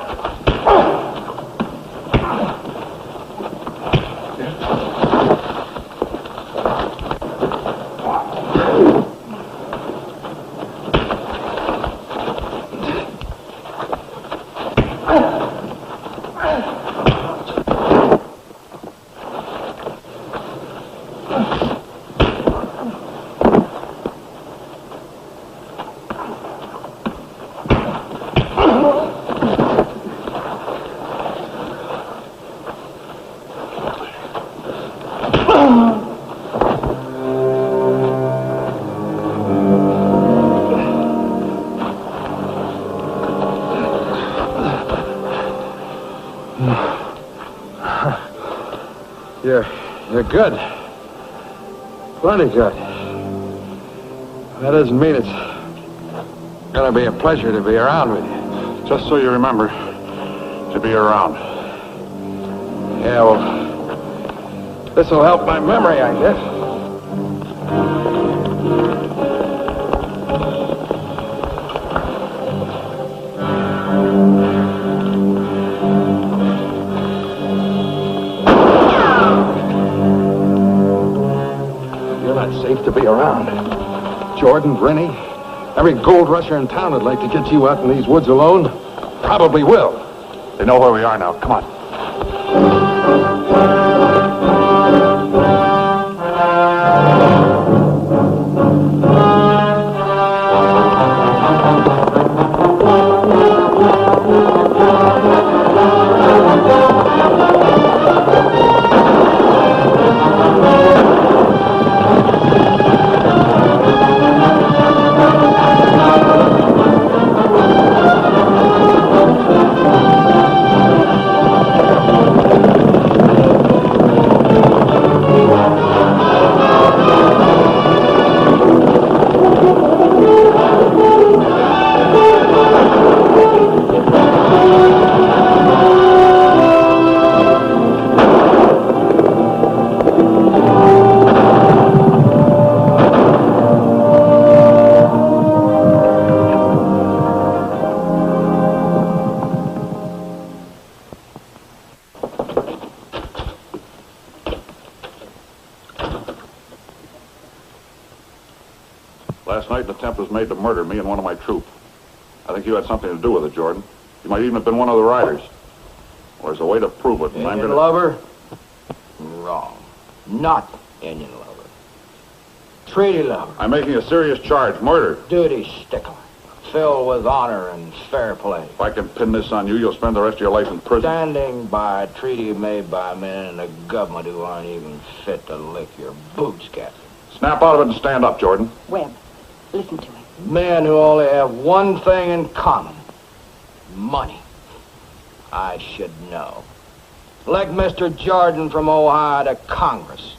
You're good. Plenty good. That doesn't mean it's gonna be a pleasure to be around with you. Just so you remember to be around. Yeah, well, this'll help my memory, I guess. Safe to be around. Jordan, Rennie, every gold rusher in town would like to get you out in these woods alone. Probably will. They know where we are now. Come on. Last night, an attempt was made to murder me and one of my troop. I think you had something to do with it, Jordan. You might even have been one of the riders. Well, there's a way to prove it, and I'm Indian gonna... lover? Wrong. Not Indian lover. Treaty lover. I'm making a serious charge, murder. Duty stickler. Filled with honor and fair play. If I can pin this on you, you'll spend the rest of your life in prison. Standing by a treaty made by men in the government who aren't even fit to lick your boots, Captain. Snap out of it and stand up, Jordan. Webb, listen to him. Men who only have one thing in common. Money. I should know. Elect Mr. Jordan from Ohio to Congress.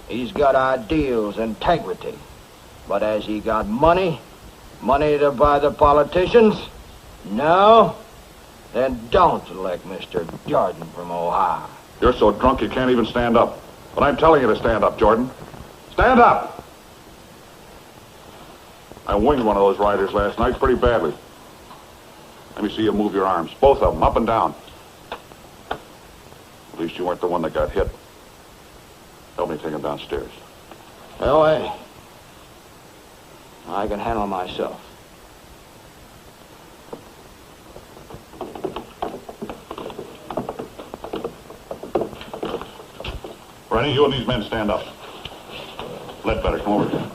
He's got ideals, integrity. But has he got money? Money to buy the politicians? No? Then don't elect Mr. Jordan from Ohio. You're so drunk you can't even stand up. But I'm telling you to stand up, Jordan. Stand up! I winged one of those riders last night pretty badly. Let me see you move your arms. Both of them, up and down. At least you weren't the one that got hit. Help me take him downstairs. No way. I can handle myself. Rennie, you and these men stand up. Ledbetter, come over here.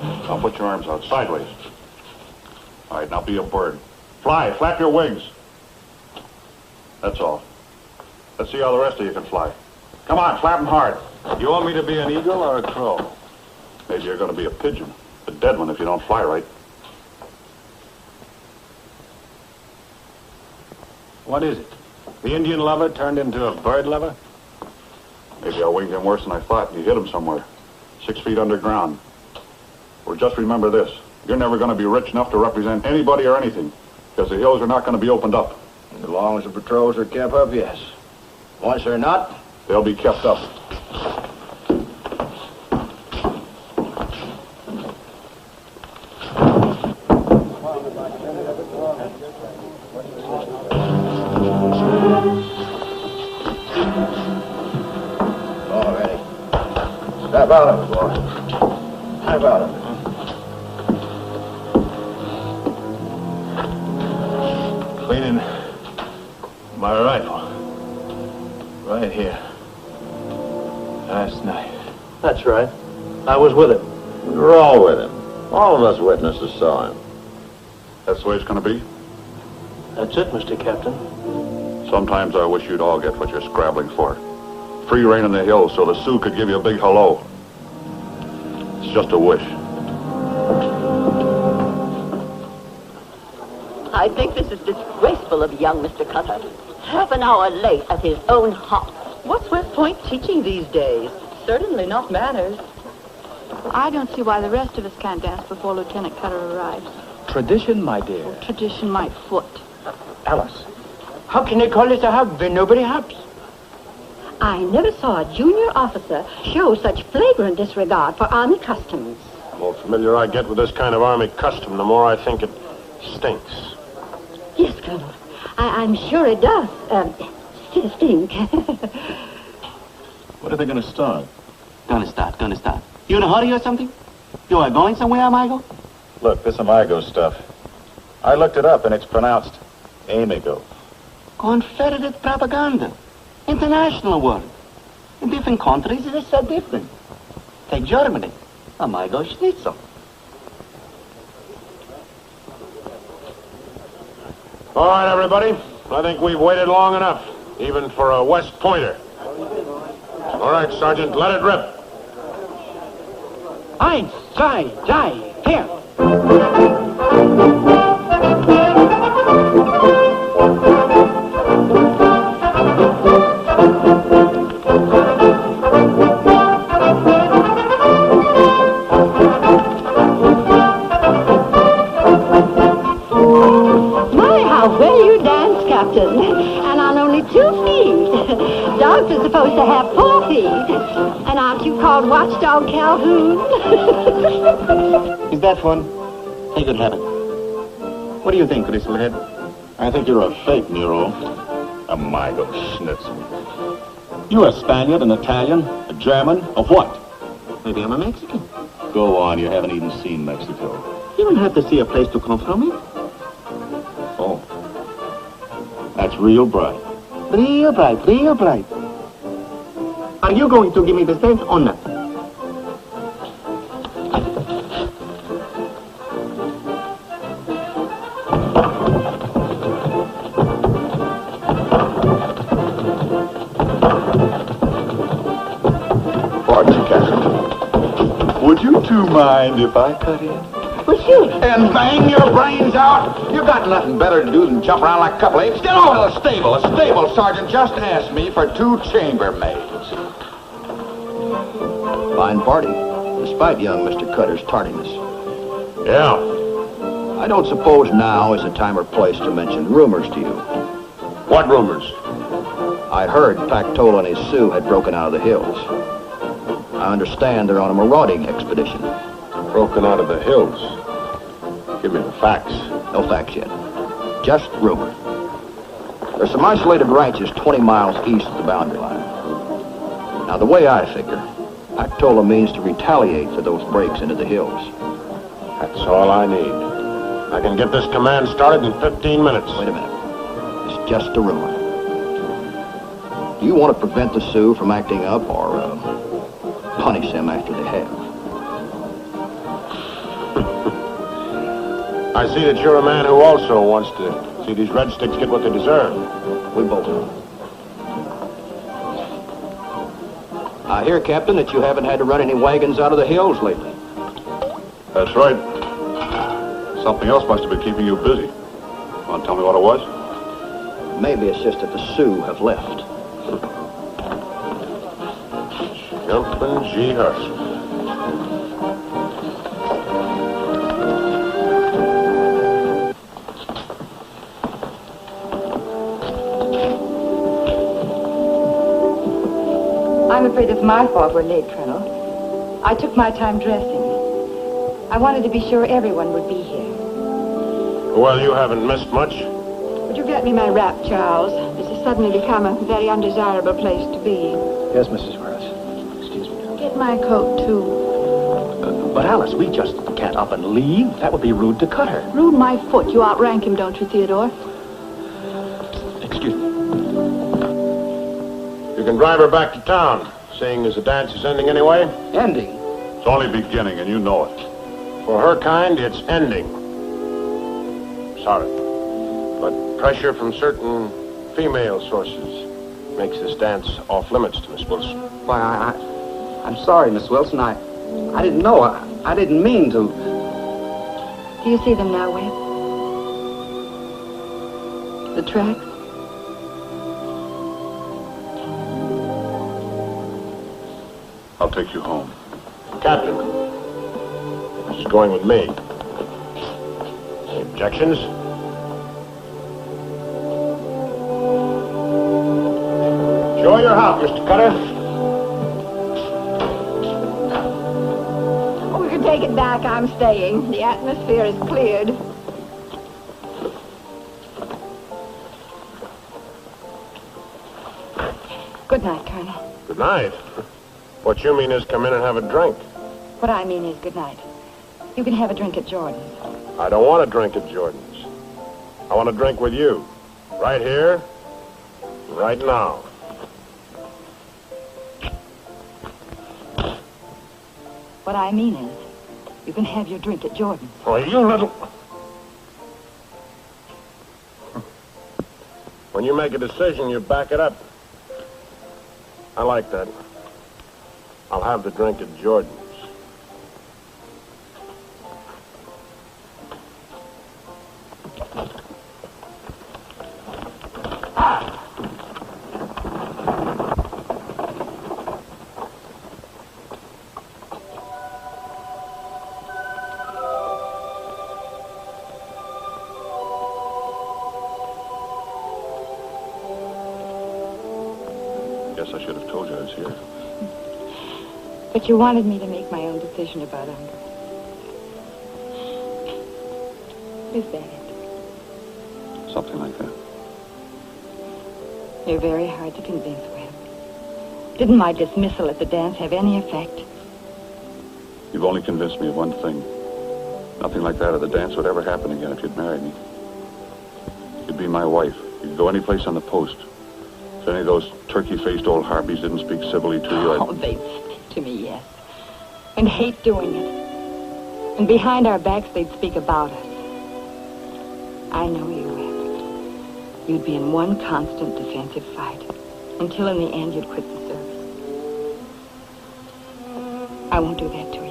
Now put your arms out sideways. All right, now be a bird. Fly, flap your wings. That's all. Let's see how the rest of you can fly. Come on, flap them hard. You want me to be an eagle or a crow? Maybe you're going to be a pigeon. A dead one if you don't fly right. What is it? The Indian lover turned into a bird lover? Maybe I winged him worse than I thought. You hit him somewhere. 6 feet underground. Well, just remember this. You're never going to be rich enough to represent anybody or anything, because the hills are not going to be opened up. As long as the patrols are kept up, yes. Once they're not, they'll be kept up. All ready. Step out of it, boy. Step out of it. Cleaning my rifle. Right here. Last night. That's right. I was with him. We were all with him. All of us witnesses saw him. That's the way it's going to be? That's it, Mr. Captain. Sometimes I wish you'd all get what you're scrabbling for. Free rein in the hills so the Sioux could give you a big hello. It's just a wish. I think this is disgraceful of young Mr. Cutter. Half an hour late at his own house. What's West Point teaching these days? Certainly not manners. I don't see why the rest of us can't dance before Lieutenant Cutter arrives. Tradition, my dear. Tradition, my foot. Alice. How can they call this a hub when nobody hubs? I never saw a junior officer show such flagrant disregard for Army customs. The more familiar I get with this kind of Army custom, the more I think it stinks. Yes, Colonel. I'm sure it does. Stink. What are they going to start? Gonna start. You in a hurry or something? You are going somewhere, amigo? Look, this amigo stuff. I looked it up and it's pronounced amigo. Confederate propaganda. International word. In different countries, it is so different. Take Germany. Amigo schnitzel. All right, everybody. I think we've waited long enough, even for a West Pointer. All right, Sergeant, let it rip. 1, 2, 3, 4. And on only 2 feet. Dogs are supposed to have 4 feet. And aren't you called Watchdog Calhoun? Is that fun? Hey, good heaven. What do you think, Bristlehead? I think you're a fake, Nero. Amigo schnitzel. You a Spaniard, an Italian, a German, a what? Maybe I'm a Mexican. Go on, you haven't even seen Mexico. You don't have to see a place to come from it. Oh. That's real bright. Real bright, real bright. Are you going to give me the stand or not? Pardon, Captain. Would you two mind if I cut in? Well, sure. And bang your brains out? You got nothing better to do than jump around like a couple apes. Get over to the stable. A stable sergeant just asked me for 2 chambermaids. Fine party, despite young Mr. Cutter's tardiness. Yeah. I don't suppose now is the time or place to mention rumors to you. What rumors? I heard Pactola and his Sioux had broken out of the hills. I understand they're on a marauding expedition. Broken out of the hills. Give me the facts. No facts yet. Just rumor. There's some isolated ranches 20 miles east of the boundary line. Now, the way I figure, Pactola means to retaliate for those breaks into the hills. That's all I need. I can get this command started in 15 minutes. Wait a minute. It's just a rumor. Do you want to prevent the Sioux from acting up or punish them after they have? I see that you're a man who also wants to see these red sticks get what they deserve. We both do. I hear, Captain, that you haven't had to run any wagons out of the hills lately. That's right. Something else must have been keeping you busy. Want to tell me what it was? Maybe it's just that the Sioux have left. Jumpin' G. Hurst. I'm afraid it's my fault we're late, Colonel. I took my time dressing. I wanted to be sure everyone would be here. Well, you haven't missed much. Would you get me my wrap, Charles? This has suddenly become a very undesirable place to be. Yes, Mrs. Harris. Excuse me. Get my coat, too. But Alice, we just can't up and leave. That would be rude to Cutter. Rude my foot. You outrank him, don't you, Theodore? Excuse me. You can drive her back to town, seeing as the dance is ending anyway. Ending? It's only beginning, and you know it. For her kind, it's ending. Sorry. But pressure from certain female sources makes this dance off limits to Miss Wilson. Why, I'm sorry, Miss Wilson. I didn't know. I didn't mean to. Do you see them now, Webb? The tracks? I'll take you home. Captain, she's going with me. Any objections? Enjoy your hop, Mr. Cutter. Oh, we can take it back. I'm staying. The atmosphere is cleared. Good night, Colonel. Good night. What you mean is come in and have a drink. What I mean is good night. You can have a drink at Jordan's. I don't want a drink at Jordan's. I want to drink with you. Right here, right now. What I mean is, you can have your drink at Jordan's. Oh, you little... When you make a decision, you back it up. I like that. I'll have the drink at Jordan's. Guess I should have told you I was here. But you wanted me to make my own decision about Unger. Is that it? Something like that. You're very hard to convince, Webb. Didn't my dismissal at the dance have any effect? You've only convinced me of one thing. Nothing like that at the dance would ever happen again if you'd married me. You'd be my wife. You'd go any place on the post. If any of those turkey-faced old harpies didn't speak civilly to you, Oh, they'd speak to me, yes. And hate doing it. And behind our backs, they'd speak about us. I know you, Webb. You'd be in one constant defensive fight. Until in the end, you'd quit the service. I won't do that to you.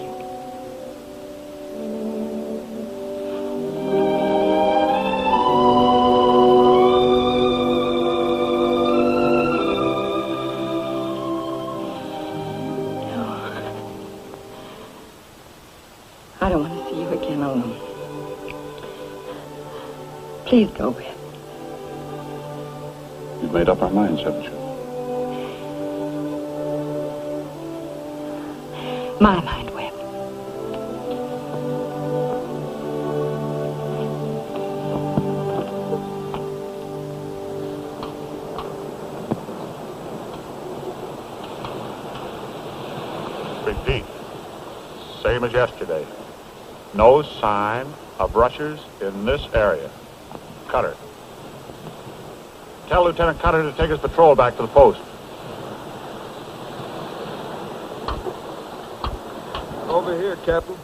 I don't want to see you again alone. Please go, Webb. You've made up our minds, haven't you? My mind, Webb. Repeat. Same as yesterday. No sign of rushers in this area. Cutter. Tell Lieutenant Cutter to take his patrol back to the post. Over here, Captain.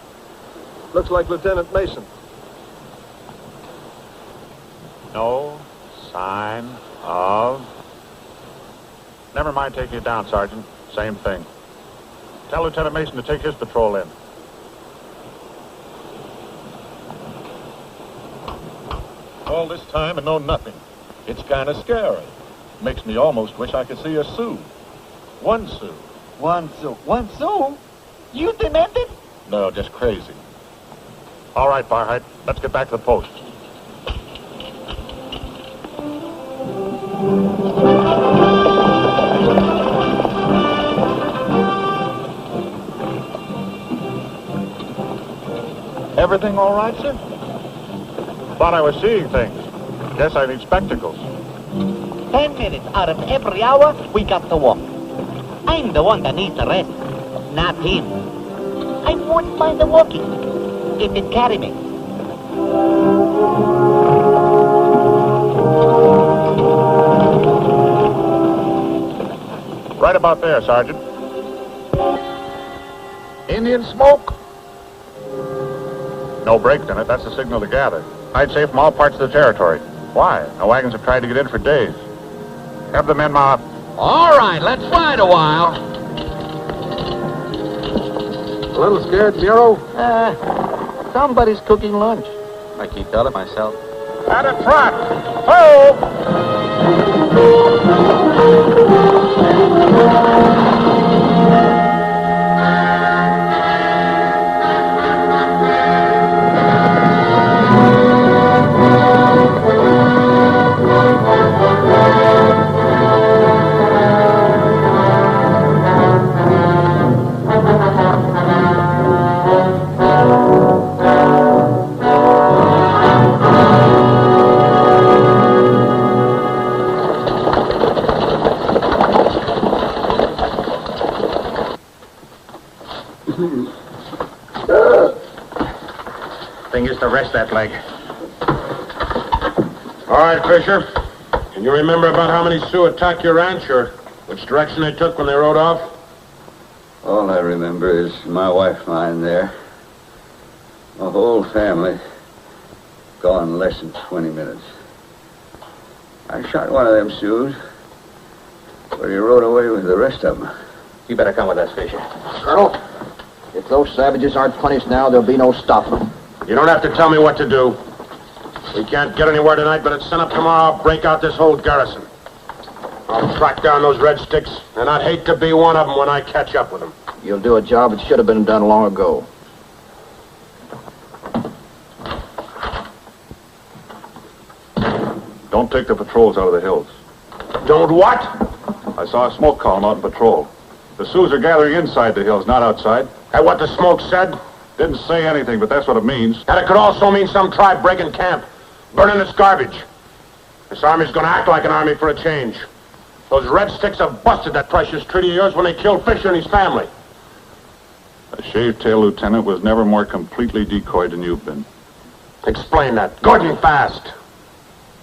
Looks like Lieutenant Mason. No sign of... Never mind taking it down, Sergeant. Same thing. Tell Lieutenant Mason to take his patrol in. All this time and know nothing. It's kind of scary. Makes me almost wish I could see a Sioux. One Sioux. One Sioux. One Sioux? You demented? No, just crazy. All right, Farhite. Let's get back to the post. Everything all right, sir? Thought I was seeing things. Guess I need spectacles. 10 minutes out of every hour, we got to walk. I'm the one that needs the rest, not him. I wouldn't mind the walking, if it carry me. Right about there, Sergeant. Indian smoke? No brakes in it. That's the signal to gather. I'd say from all parts of the territory. Why? The wagons have tried to get in for days. Have the men mount up. All right, let's ride a while. A little scared, Bureau? Somebody's cooking lunch. I keep telling myself. At a trot! Ho! Thing is to rest that leg. All right, Fisher. Can you remember about how many Sioux attacked your ranch or which direction they took when they rode off? All I remember is my wife lying there. The whole family gone in less than 20 minutes. I shot one of them Sioux, but he rode away with the rest of them. You better come with us, Fisher. Colonel, if those savages aren't punished now, there'll be no stopping them. You don't have to tell me what to do. We can't get anywhere tonight, but it's sent up tomorrow. I'll break out this whole garrison. I'll track down those red sticks, and I'd hate to be one of them when I catch up with them. You'll do a job that should have been done long ago. Don't take the patrols out of the hills. Don't what? I saw a smoke column out in patrol. The Sioux are gathering inside the hills, not outside. That what the smoke said? Didn't say anything, but that's what it means. And it could also mean some tribe breaking camp, burning its garbage. This army's gonna act like an army for a change. Those red sticks have busted that precious treaty of yours when they killed Fisher and his family. A shaved-tail lieutenant was never more completely decoyed than you've been. Explain that. Good and fast.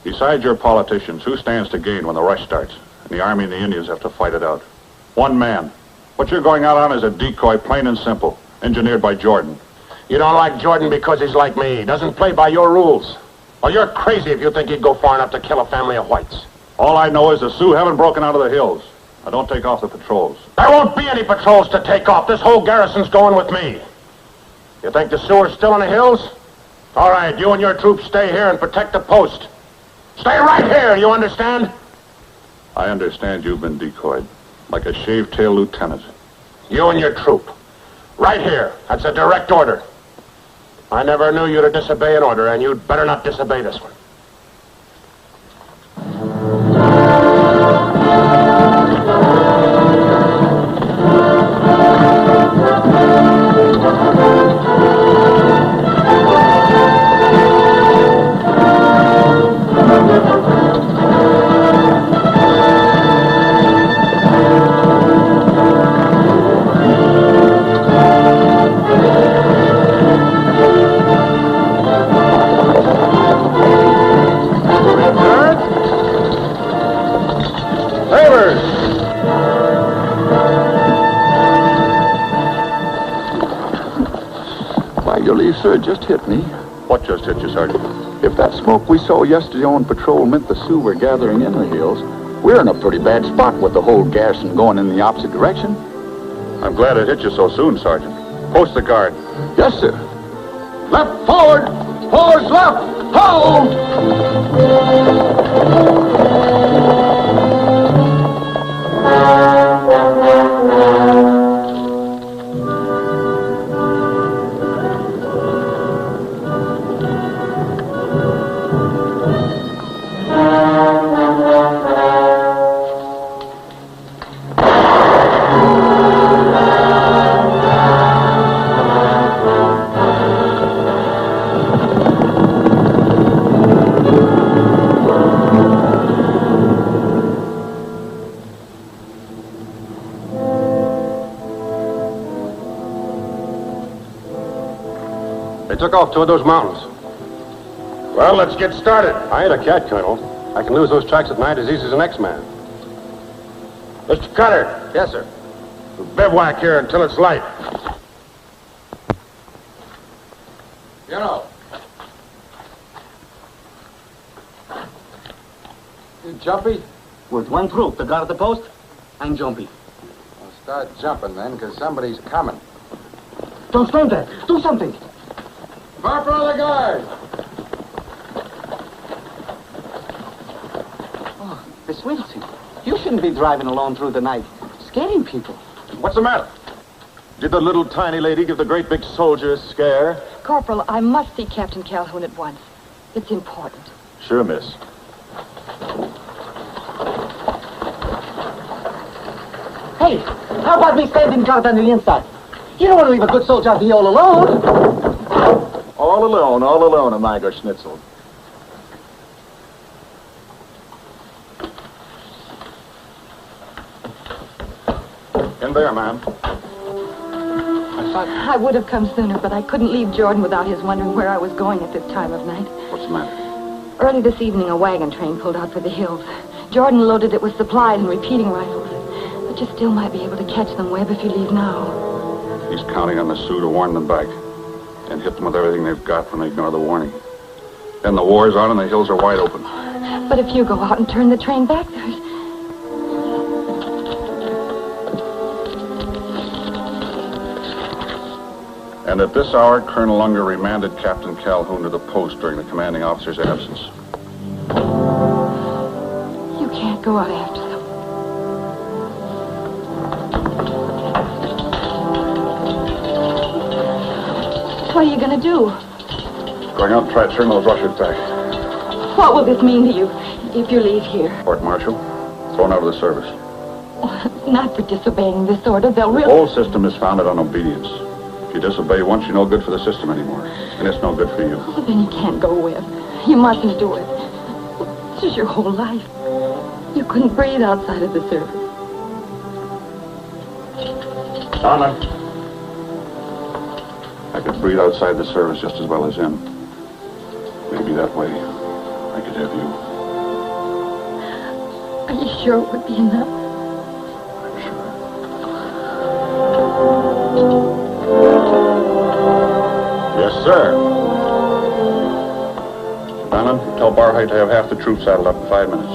Besides your politicians, who stands to gain when the rush starts? And the Army and the Indians have to fight it out. One man. What you're going out on is a decoy, plain and simple. Engineered by Jordan. You don't like Jordan because he's like me. He doesn't play by your rules. Well, you're crazy if you think he'd go far enough to kill a family of whites. All I know is the Sioux haven't broken out of the hills. Now don't take off the patrols. There won't be any patrols to take off. This whole garrison's going with me. You think the Sioux are still in the hills? All right, you and your troops stay here and protect the post. Stay right here, you understand? I understand you've been decoyed. Like a shaved-tail lieutenant. You and your troop. Right here. That's a direct order. I never knew you to disobey an order, and you'd better not disobey this one. Sir, it just hit me. What just hit you, Sergeant? If that smoke we saw yesterday on patrol meant the Sioux were gathering in the hills, we're in a pretty bad spot with the whole garrison going in the opposite direction. I'm glad it hit you so soon, Sergeant. Post the guard. Yes, sir. Left forward! Forwards left! Hold! They took off toward those mountains. Well, let's get started. I ain't a cat, Colonel. I can lose those tracks at night as easy as an X-Man. Mr. Cutter. Yes, sir. We'll bivouac here until it's light. You know. You jumpy? With one troop to guard the post, I'm jumpy. Well, start jumping then, because somebody's coming. Don't stand there. Do something. Corporal of the guard! Oh, Miss Wilson, you shouldn't be driving alone through the night, scaring people. What's the matter? Did the little tiny lady give the great big soldier a scare? Corporal, I must see Captain Calhoun at once. It's important. Sure, miss. Hey, how about me standing guard on the inside? You don't want to leave a good soldier out here all alone. All alone, amigo Schnitzel. In there, ma'am. I would have come sooner, but I couldn't leave Jordan without his wondering where I was going at this time of night. What's the matter? Early this evening, a wagon train pulled out for the hills. Jordan loaded it with supplies and repeating rifles. But you still might be able to catch them, Webb, if you leave now. He's counting on the Sioux to warn them back and hit them with everything they've got when they ignore the warning. Then the war's on and the hills are wide open. But if you go out and turn the train back, there's... And at this hour, Colonel Unger remanded Captain Calhoun to the post during the commanding officer's absence. You can't go out after them. What are you going to do? Going out to try to turn those Russians back. What will this mean to you if you leave here? Court-martial, thrown out of the service. Not for disobeying this order. They'll The really... whole system is founded on obedience. If you disobey once, you're no good for the system anymore. And it's no good for you. Oh, then you can't go with. You mustn't do it. This is your whole life. You couldn't breathe outside of the service. Donna. I could breathe outside the service just as well as him. Maybe that way I could have you. Are you sure it would be enough? Yes, sir. Bannon, tell Barhite to have half the troops saddled up in 5 minutes.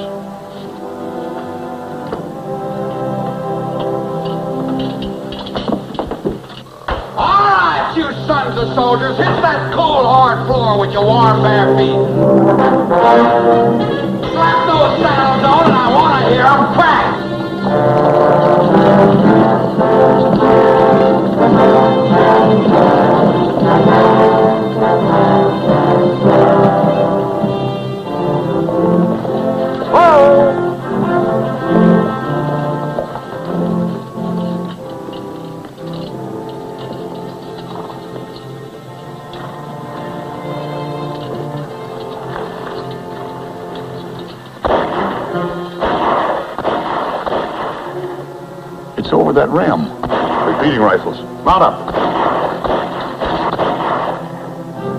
All right, you sons of soldiers, hit that cold, hard floor with your warm, bare feet. Slap those saddles on, and I want to hear them crack. It's over that rim. Repeating rifles. Mount up.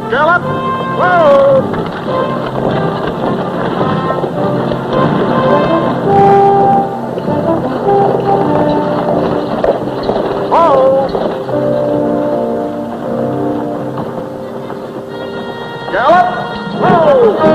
Gallop! Whoa! Gallop! Whoa!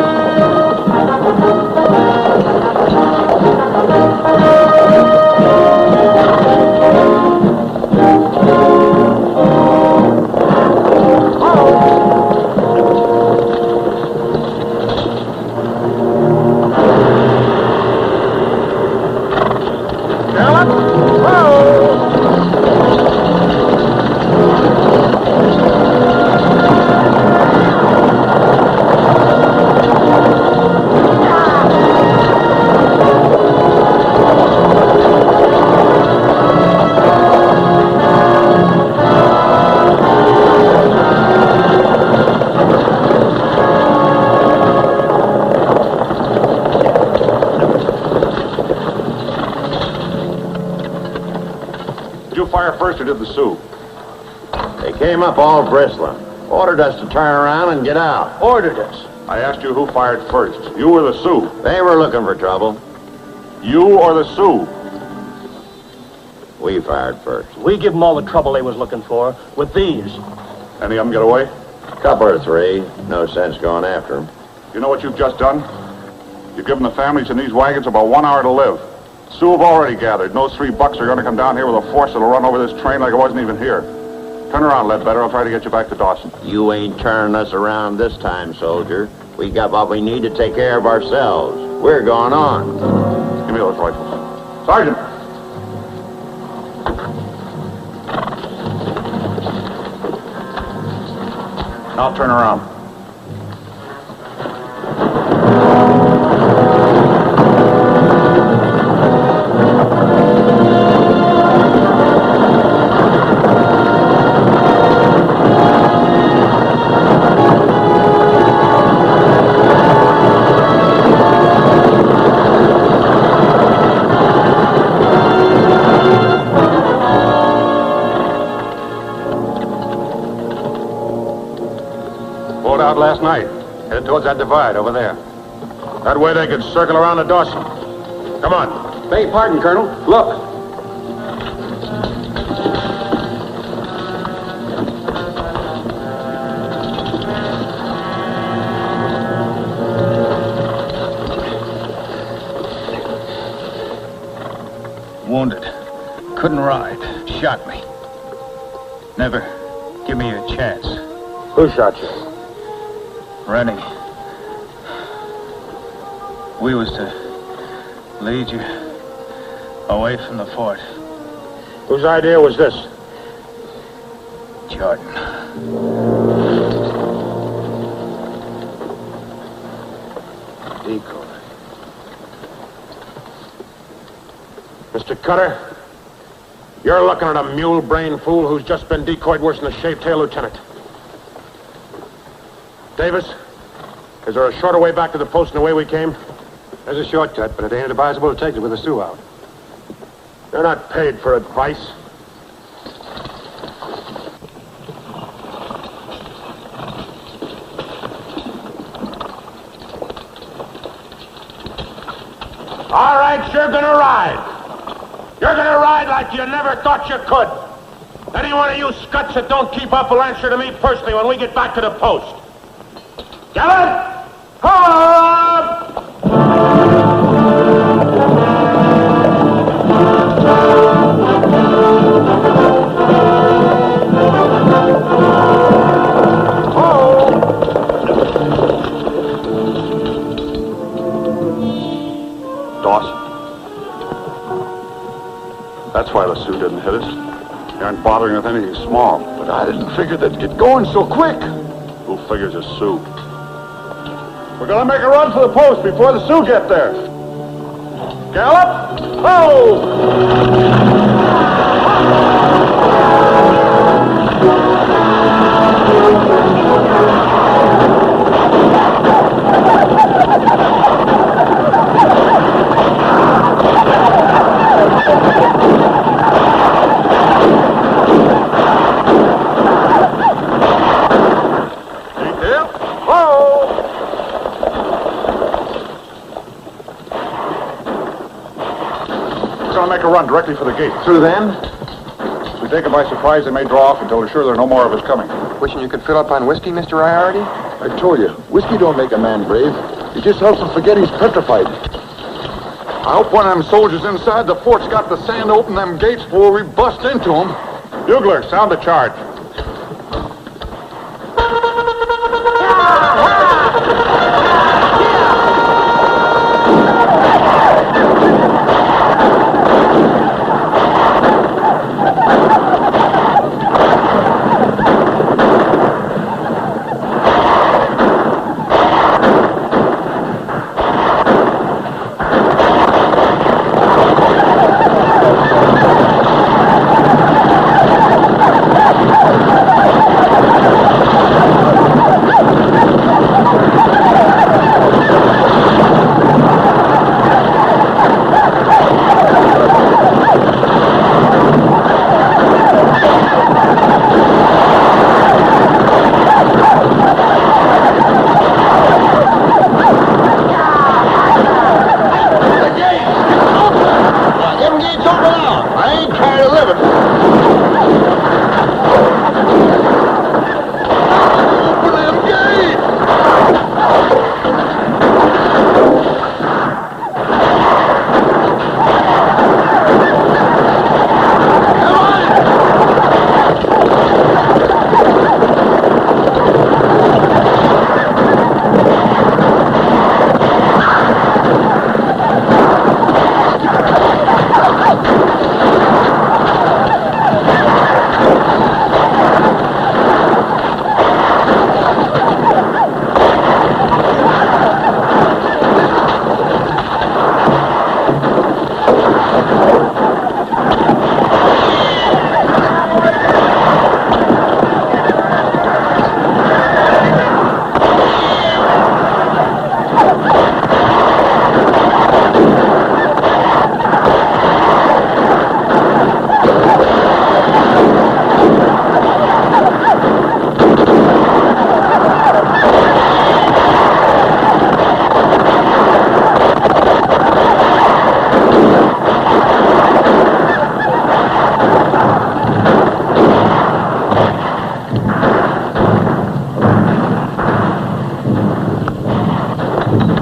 fire first, or did the Sioux? They came up all bristling. Ordered us to turn around and get out. Ordered us. I asked you who fired first, you or the Sioux? They were looking for trouble. You or the Sioux? We fired first. We give them all the trouble they was looking for with these. Any of them get away? Couple or three. No sense going after them. You know what you've just done? You've given the families in these wagons about 1 hour to live. Sioux have already gathered, and those 3 bucks are going to come down here with a force that'll run over this train like it wasn't even here. Turn around, Ledbetter. I'll try to get you back to Dawson. You ain't turning us around this time, soldier. We got what we need to take care of ourselves. We're going on. Give me those rifles. Sergeant! Now turn around. Last night, headed towards that divide over there. That way they could circle around to Dawson. Come on. Beg pardon, Colonel. Look. Wounded. Couldn't ride. Shot me. Never give me a chance. Who shot you? Rennie. We was to lead you away from the fort. Whose idea was this? Jordan. Decoy. Mr. Cutter, you're looking at a mule-brained fool who's just been decoyed worse than a shaved-tail lieutenant. Davis, is there a shorter way back to the post than the way we came? There's a shortcut, but it ain't advisable to take it with the Sioux out. They're not paid for advice. All right, you're gonna ride. You're gonna ride like you never thought you could. Any one of you scuts that don't keep up will answer to me personally when we get back to the post. Gallant! Home! Dawson. That's why the Sioux didn't hit us. They aren't bothering with anything small. But I didn't figure they'd get going so quick. Who figures a Sioux? We're gonna make a run for the post before the Sioux get there. Gallop! Ho! Make a run directly for the gate. Through them? If we take them by surprise, they may draw off until they're sure there are no more of us coming. Wishing you could fill up on whiskey, Mr. Riority? I told you, whiskey don't make a man brave. It just helps him forget he's petrified. I hope one of them soldiers inside the fort's got the sand to open them gates before we bust into them. Bugler, sound the charge.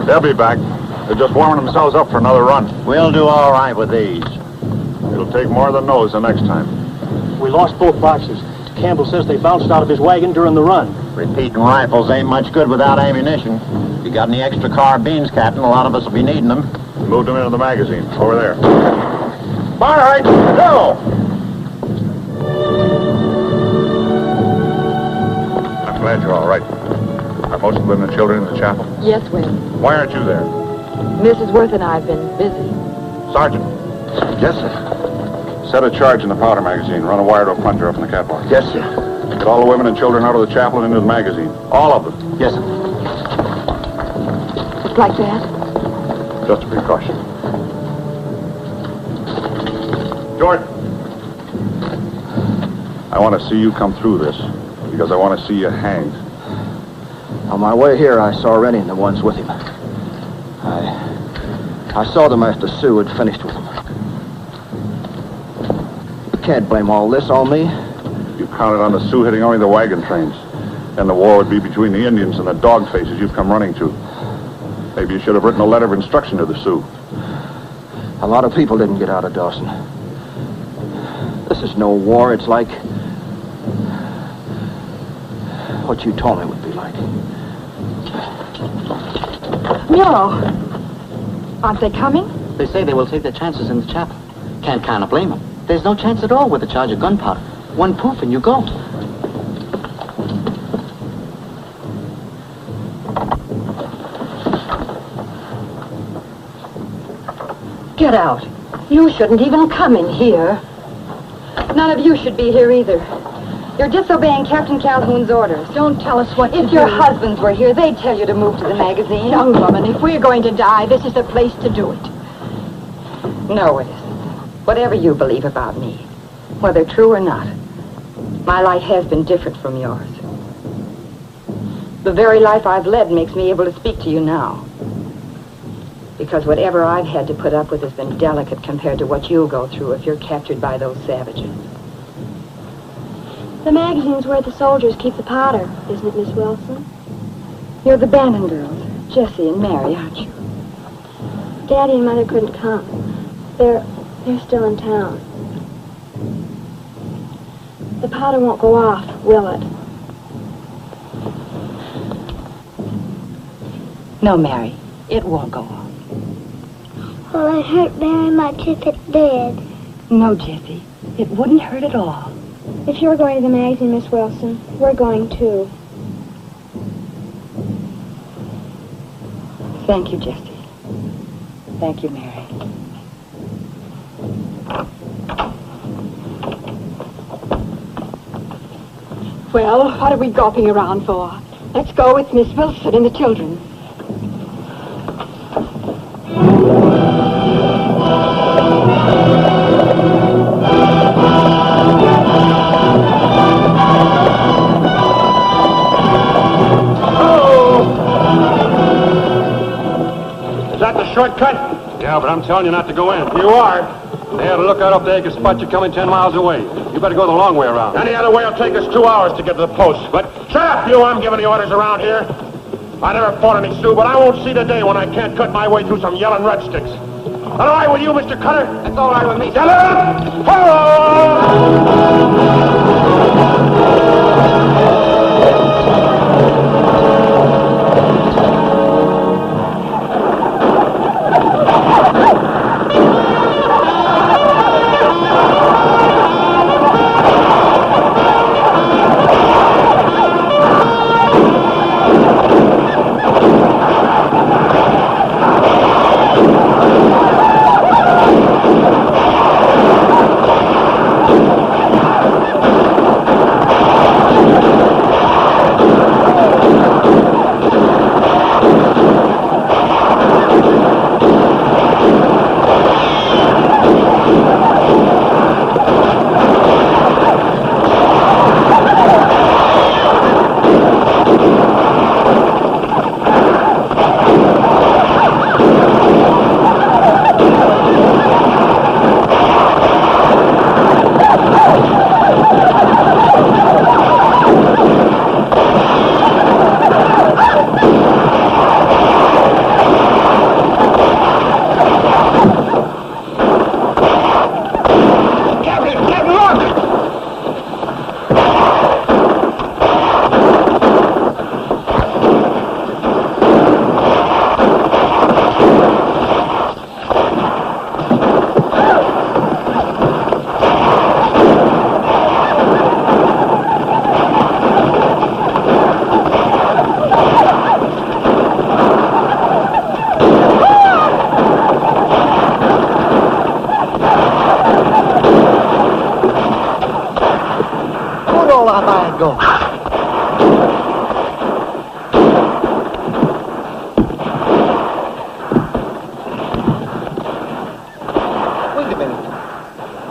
They'll be back. They're just warming themselves up for another run. We'll do all right with these. It'll take more than those the next time. We lost both boxes. Campbell says they bounced out of his wagon during the run. Repeating rifles ain't much good without ammunition. If you got any extra carbines, Captain, a lot of us will be needing them. Moved them into the magazine. Over there. All right, go! I'm glad you're all right. Are most of the women and children in the chapel? Yes, Will. Why aren't you there? Mrs. Worth and I have been busy. Sergeant. Yes, sir. Set a charge in the powder magazine. Run a wire to a plunger up in the catwalk. Yes, sir. Get all the women and children out of the chapel and into the magazine. All of them. Yes, sir. Just like that? Just a precaution. Jordan. I want to see you come through this, because I want to see you hanged. On my way here, I saw Rennie and the ones with him. I saw them after Sue had finished with him. You can't blame all this on me. You counted on the Sioux hitting only the wagon trains. Then the war would be between the Indians and the dog faces you've come running to. Maybe you should have written a letter of instruction to the Sioux. A lot of people didn't get out of Dawson. This is no war. It's like what you told me would be like. Muro. Aren't they coming? They say they will take their chances in the chapel. Can't kind of blame them. There's no chance at all with a charge of gunpowder. One poof and you go. Get out. You shouldn't even come in here. None of you should be here either. You're disobeying Captain Calhoun's orders. Don't tell us what to do. If your husbands were here, they'd tell you to move to the magazine. Young woman, if we're going to die, this is the place to do it. No, it isn't. Whatever you believe about me, whether true or not, my life has been different from yours. The very life I've led makes me able to speak to you now. Because whatever I've had to put up with has been delicate compared to what you'll go through if you're captured by those savages. The magazine's where the soldiers keep the powder, isn't it, Miss Wilson? You're the Bannon girls, Jessie and Mary, aren't you? Daddy and Mother couldn't come. They're still in town. The powder won't go off, will it? No, Mary, it won't go off. Will it hurt very much if it did? No, Jessie, it wouldn't hurt at all. If you're going to the magazine, Miss Wilson, we're going too. Thank you, Jessie. Thank you, Mary. Well, what are we gawping around for? Let's go with Miss Wilson and the children. Is that the shortcut? Yeah, but I'm telling you not to go in. You are. They had to look out up there. They can spot you coming 10 miles away. You better go the long way around. Any other way will take us 2 hours to get to the post. But shut up, you. I'm giving the orders around here. I never fought any Sioux, but I won't see the day when I can't cut my way through some yelling red sticks. All right with you, Mr. Cutter? That's all right with me. Tell him!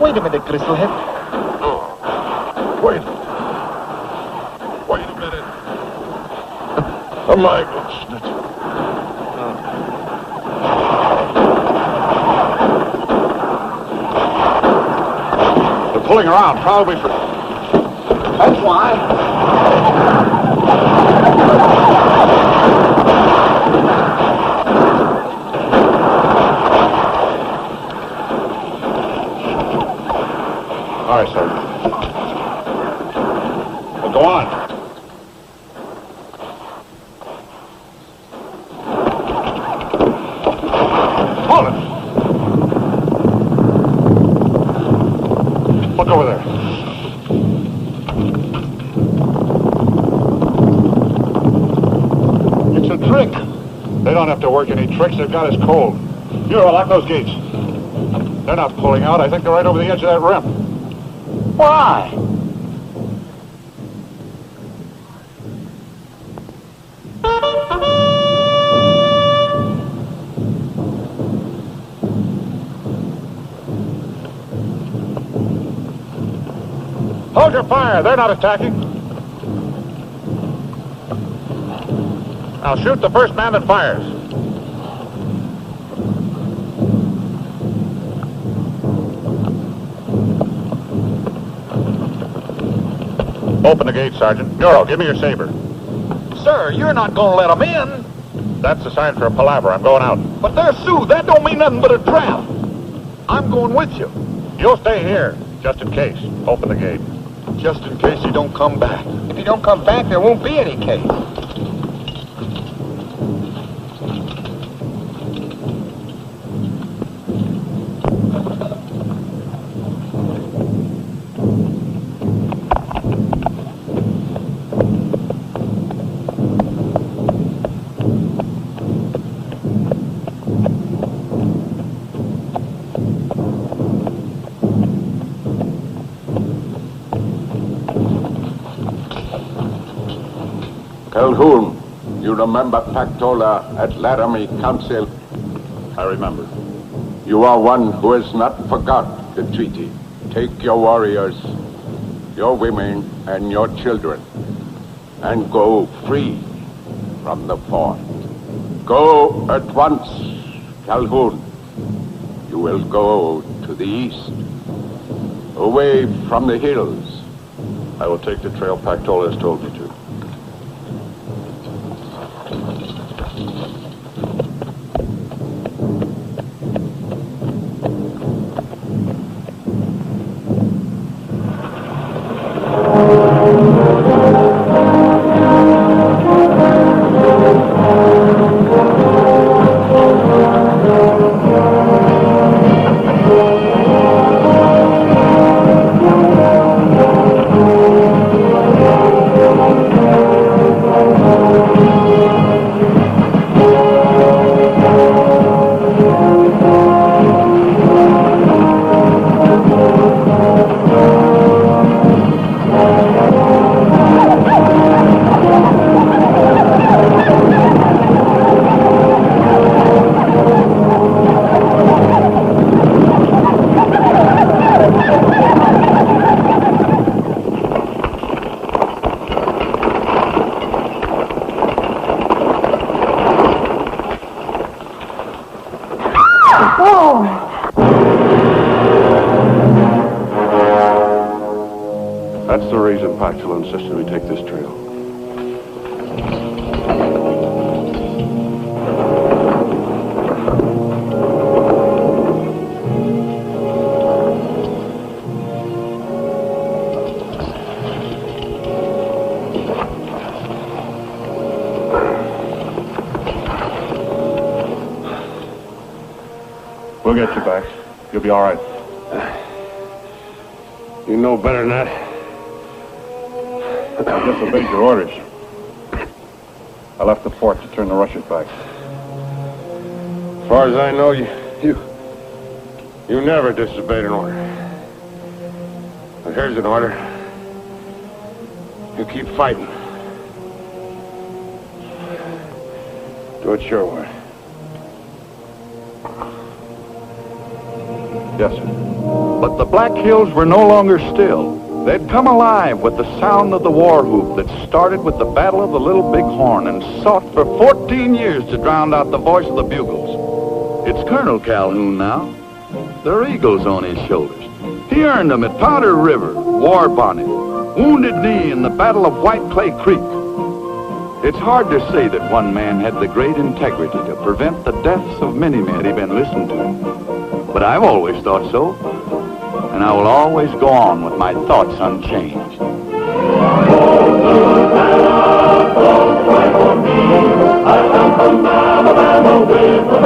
Wait a minute, Crystalhead. Wait. Wait a minute. Oh, my goodness. They're pulling around, probably for... That's why. All right, Sergeant. Well, go on. Hold it. Look over there. It's a trick. They don't have to work any tricks. They've got us cold. Bureau, lock those gates. They're not pulling out. I think they're right over the edge of that rim. Why? Hold your fire. They're not attacking. Now shoot the first man that fires. Open the gate, Sergeant. Bureau, give me your saber. Sir, you're not gonna let them in. That's the sign for a palaver. I'm going out. But they're Sioux. That don't mean nothing but a trap. I'm going with you. You'll stay here, just in case. Open the gate. Just in case you don't come back. If you don't come back, there won't be any case. Calhoun, you remember Pactola at Laramie Council? I remember. You are one who has not forgot the treaty. Take your warriors, your women, and your children, and go free from the fort. Go at once, Calhoun. You will go to the east, away from the hills. I will take the trail Pactola has told me to. That's the reason Pactola insisted we take this trail. We'll get you back. You'll be all right. You know better than that. I just obeyed your orders. I left the fort to turn the Russians back. As far as I know, you never disobeyed an order. But here's an order. You keep fighting. Do it your way. Yes, sir. But the Black Hills were no longer still. They'd come alive with the sound of the war whoop that started with the Battle of the Little Big Horn and sought for 14 years to drown out the voice of the bugles. It's Colonel Calhoun now. There are eagles on his shoulders. He earned them at Powder River, War Bonnet, Wounded Knee in the Battle of White Clay Creek. It's hard to say that one man had the great integrity to prevent the deaths of many men he'd been listened to. But I've always thought so, and I will always go on with my thoughts unchanged. I come from Alabama with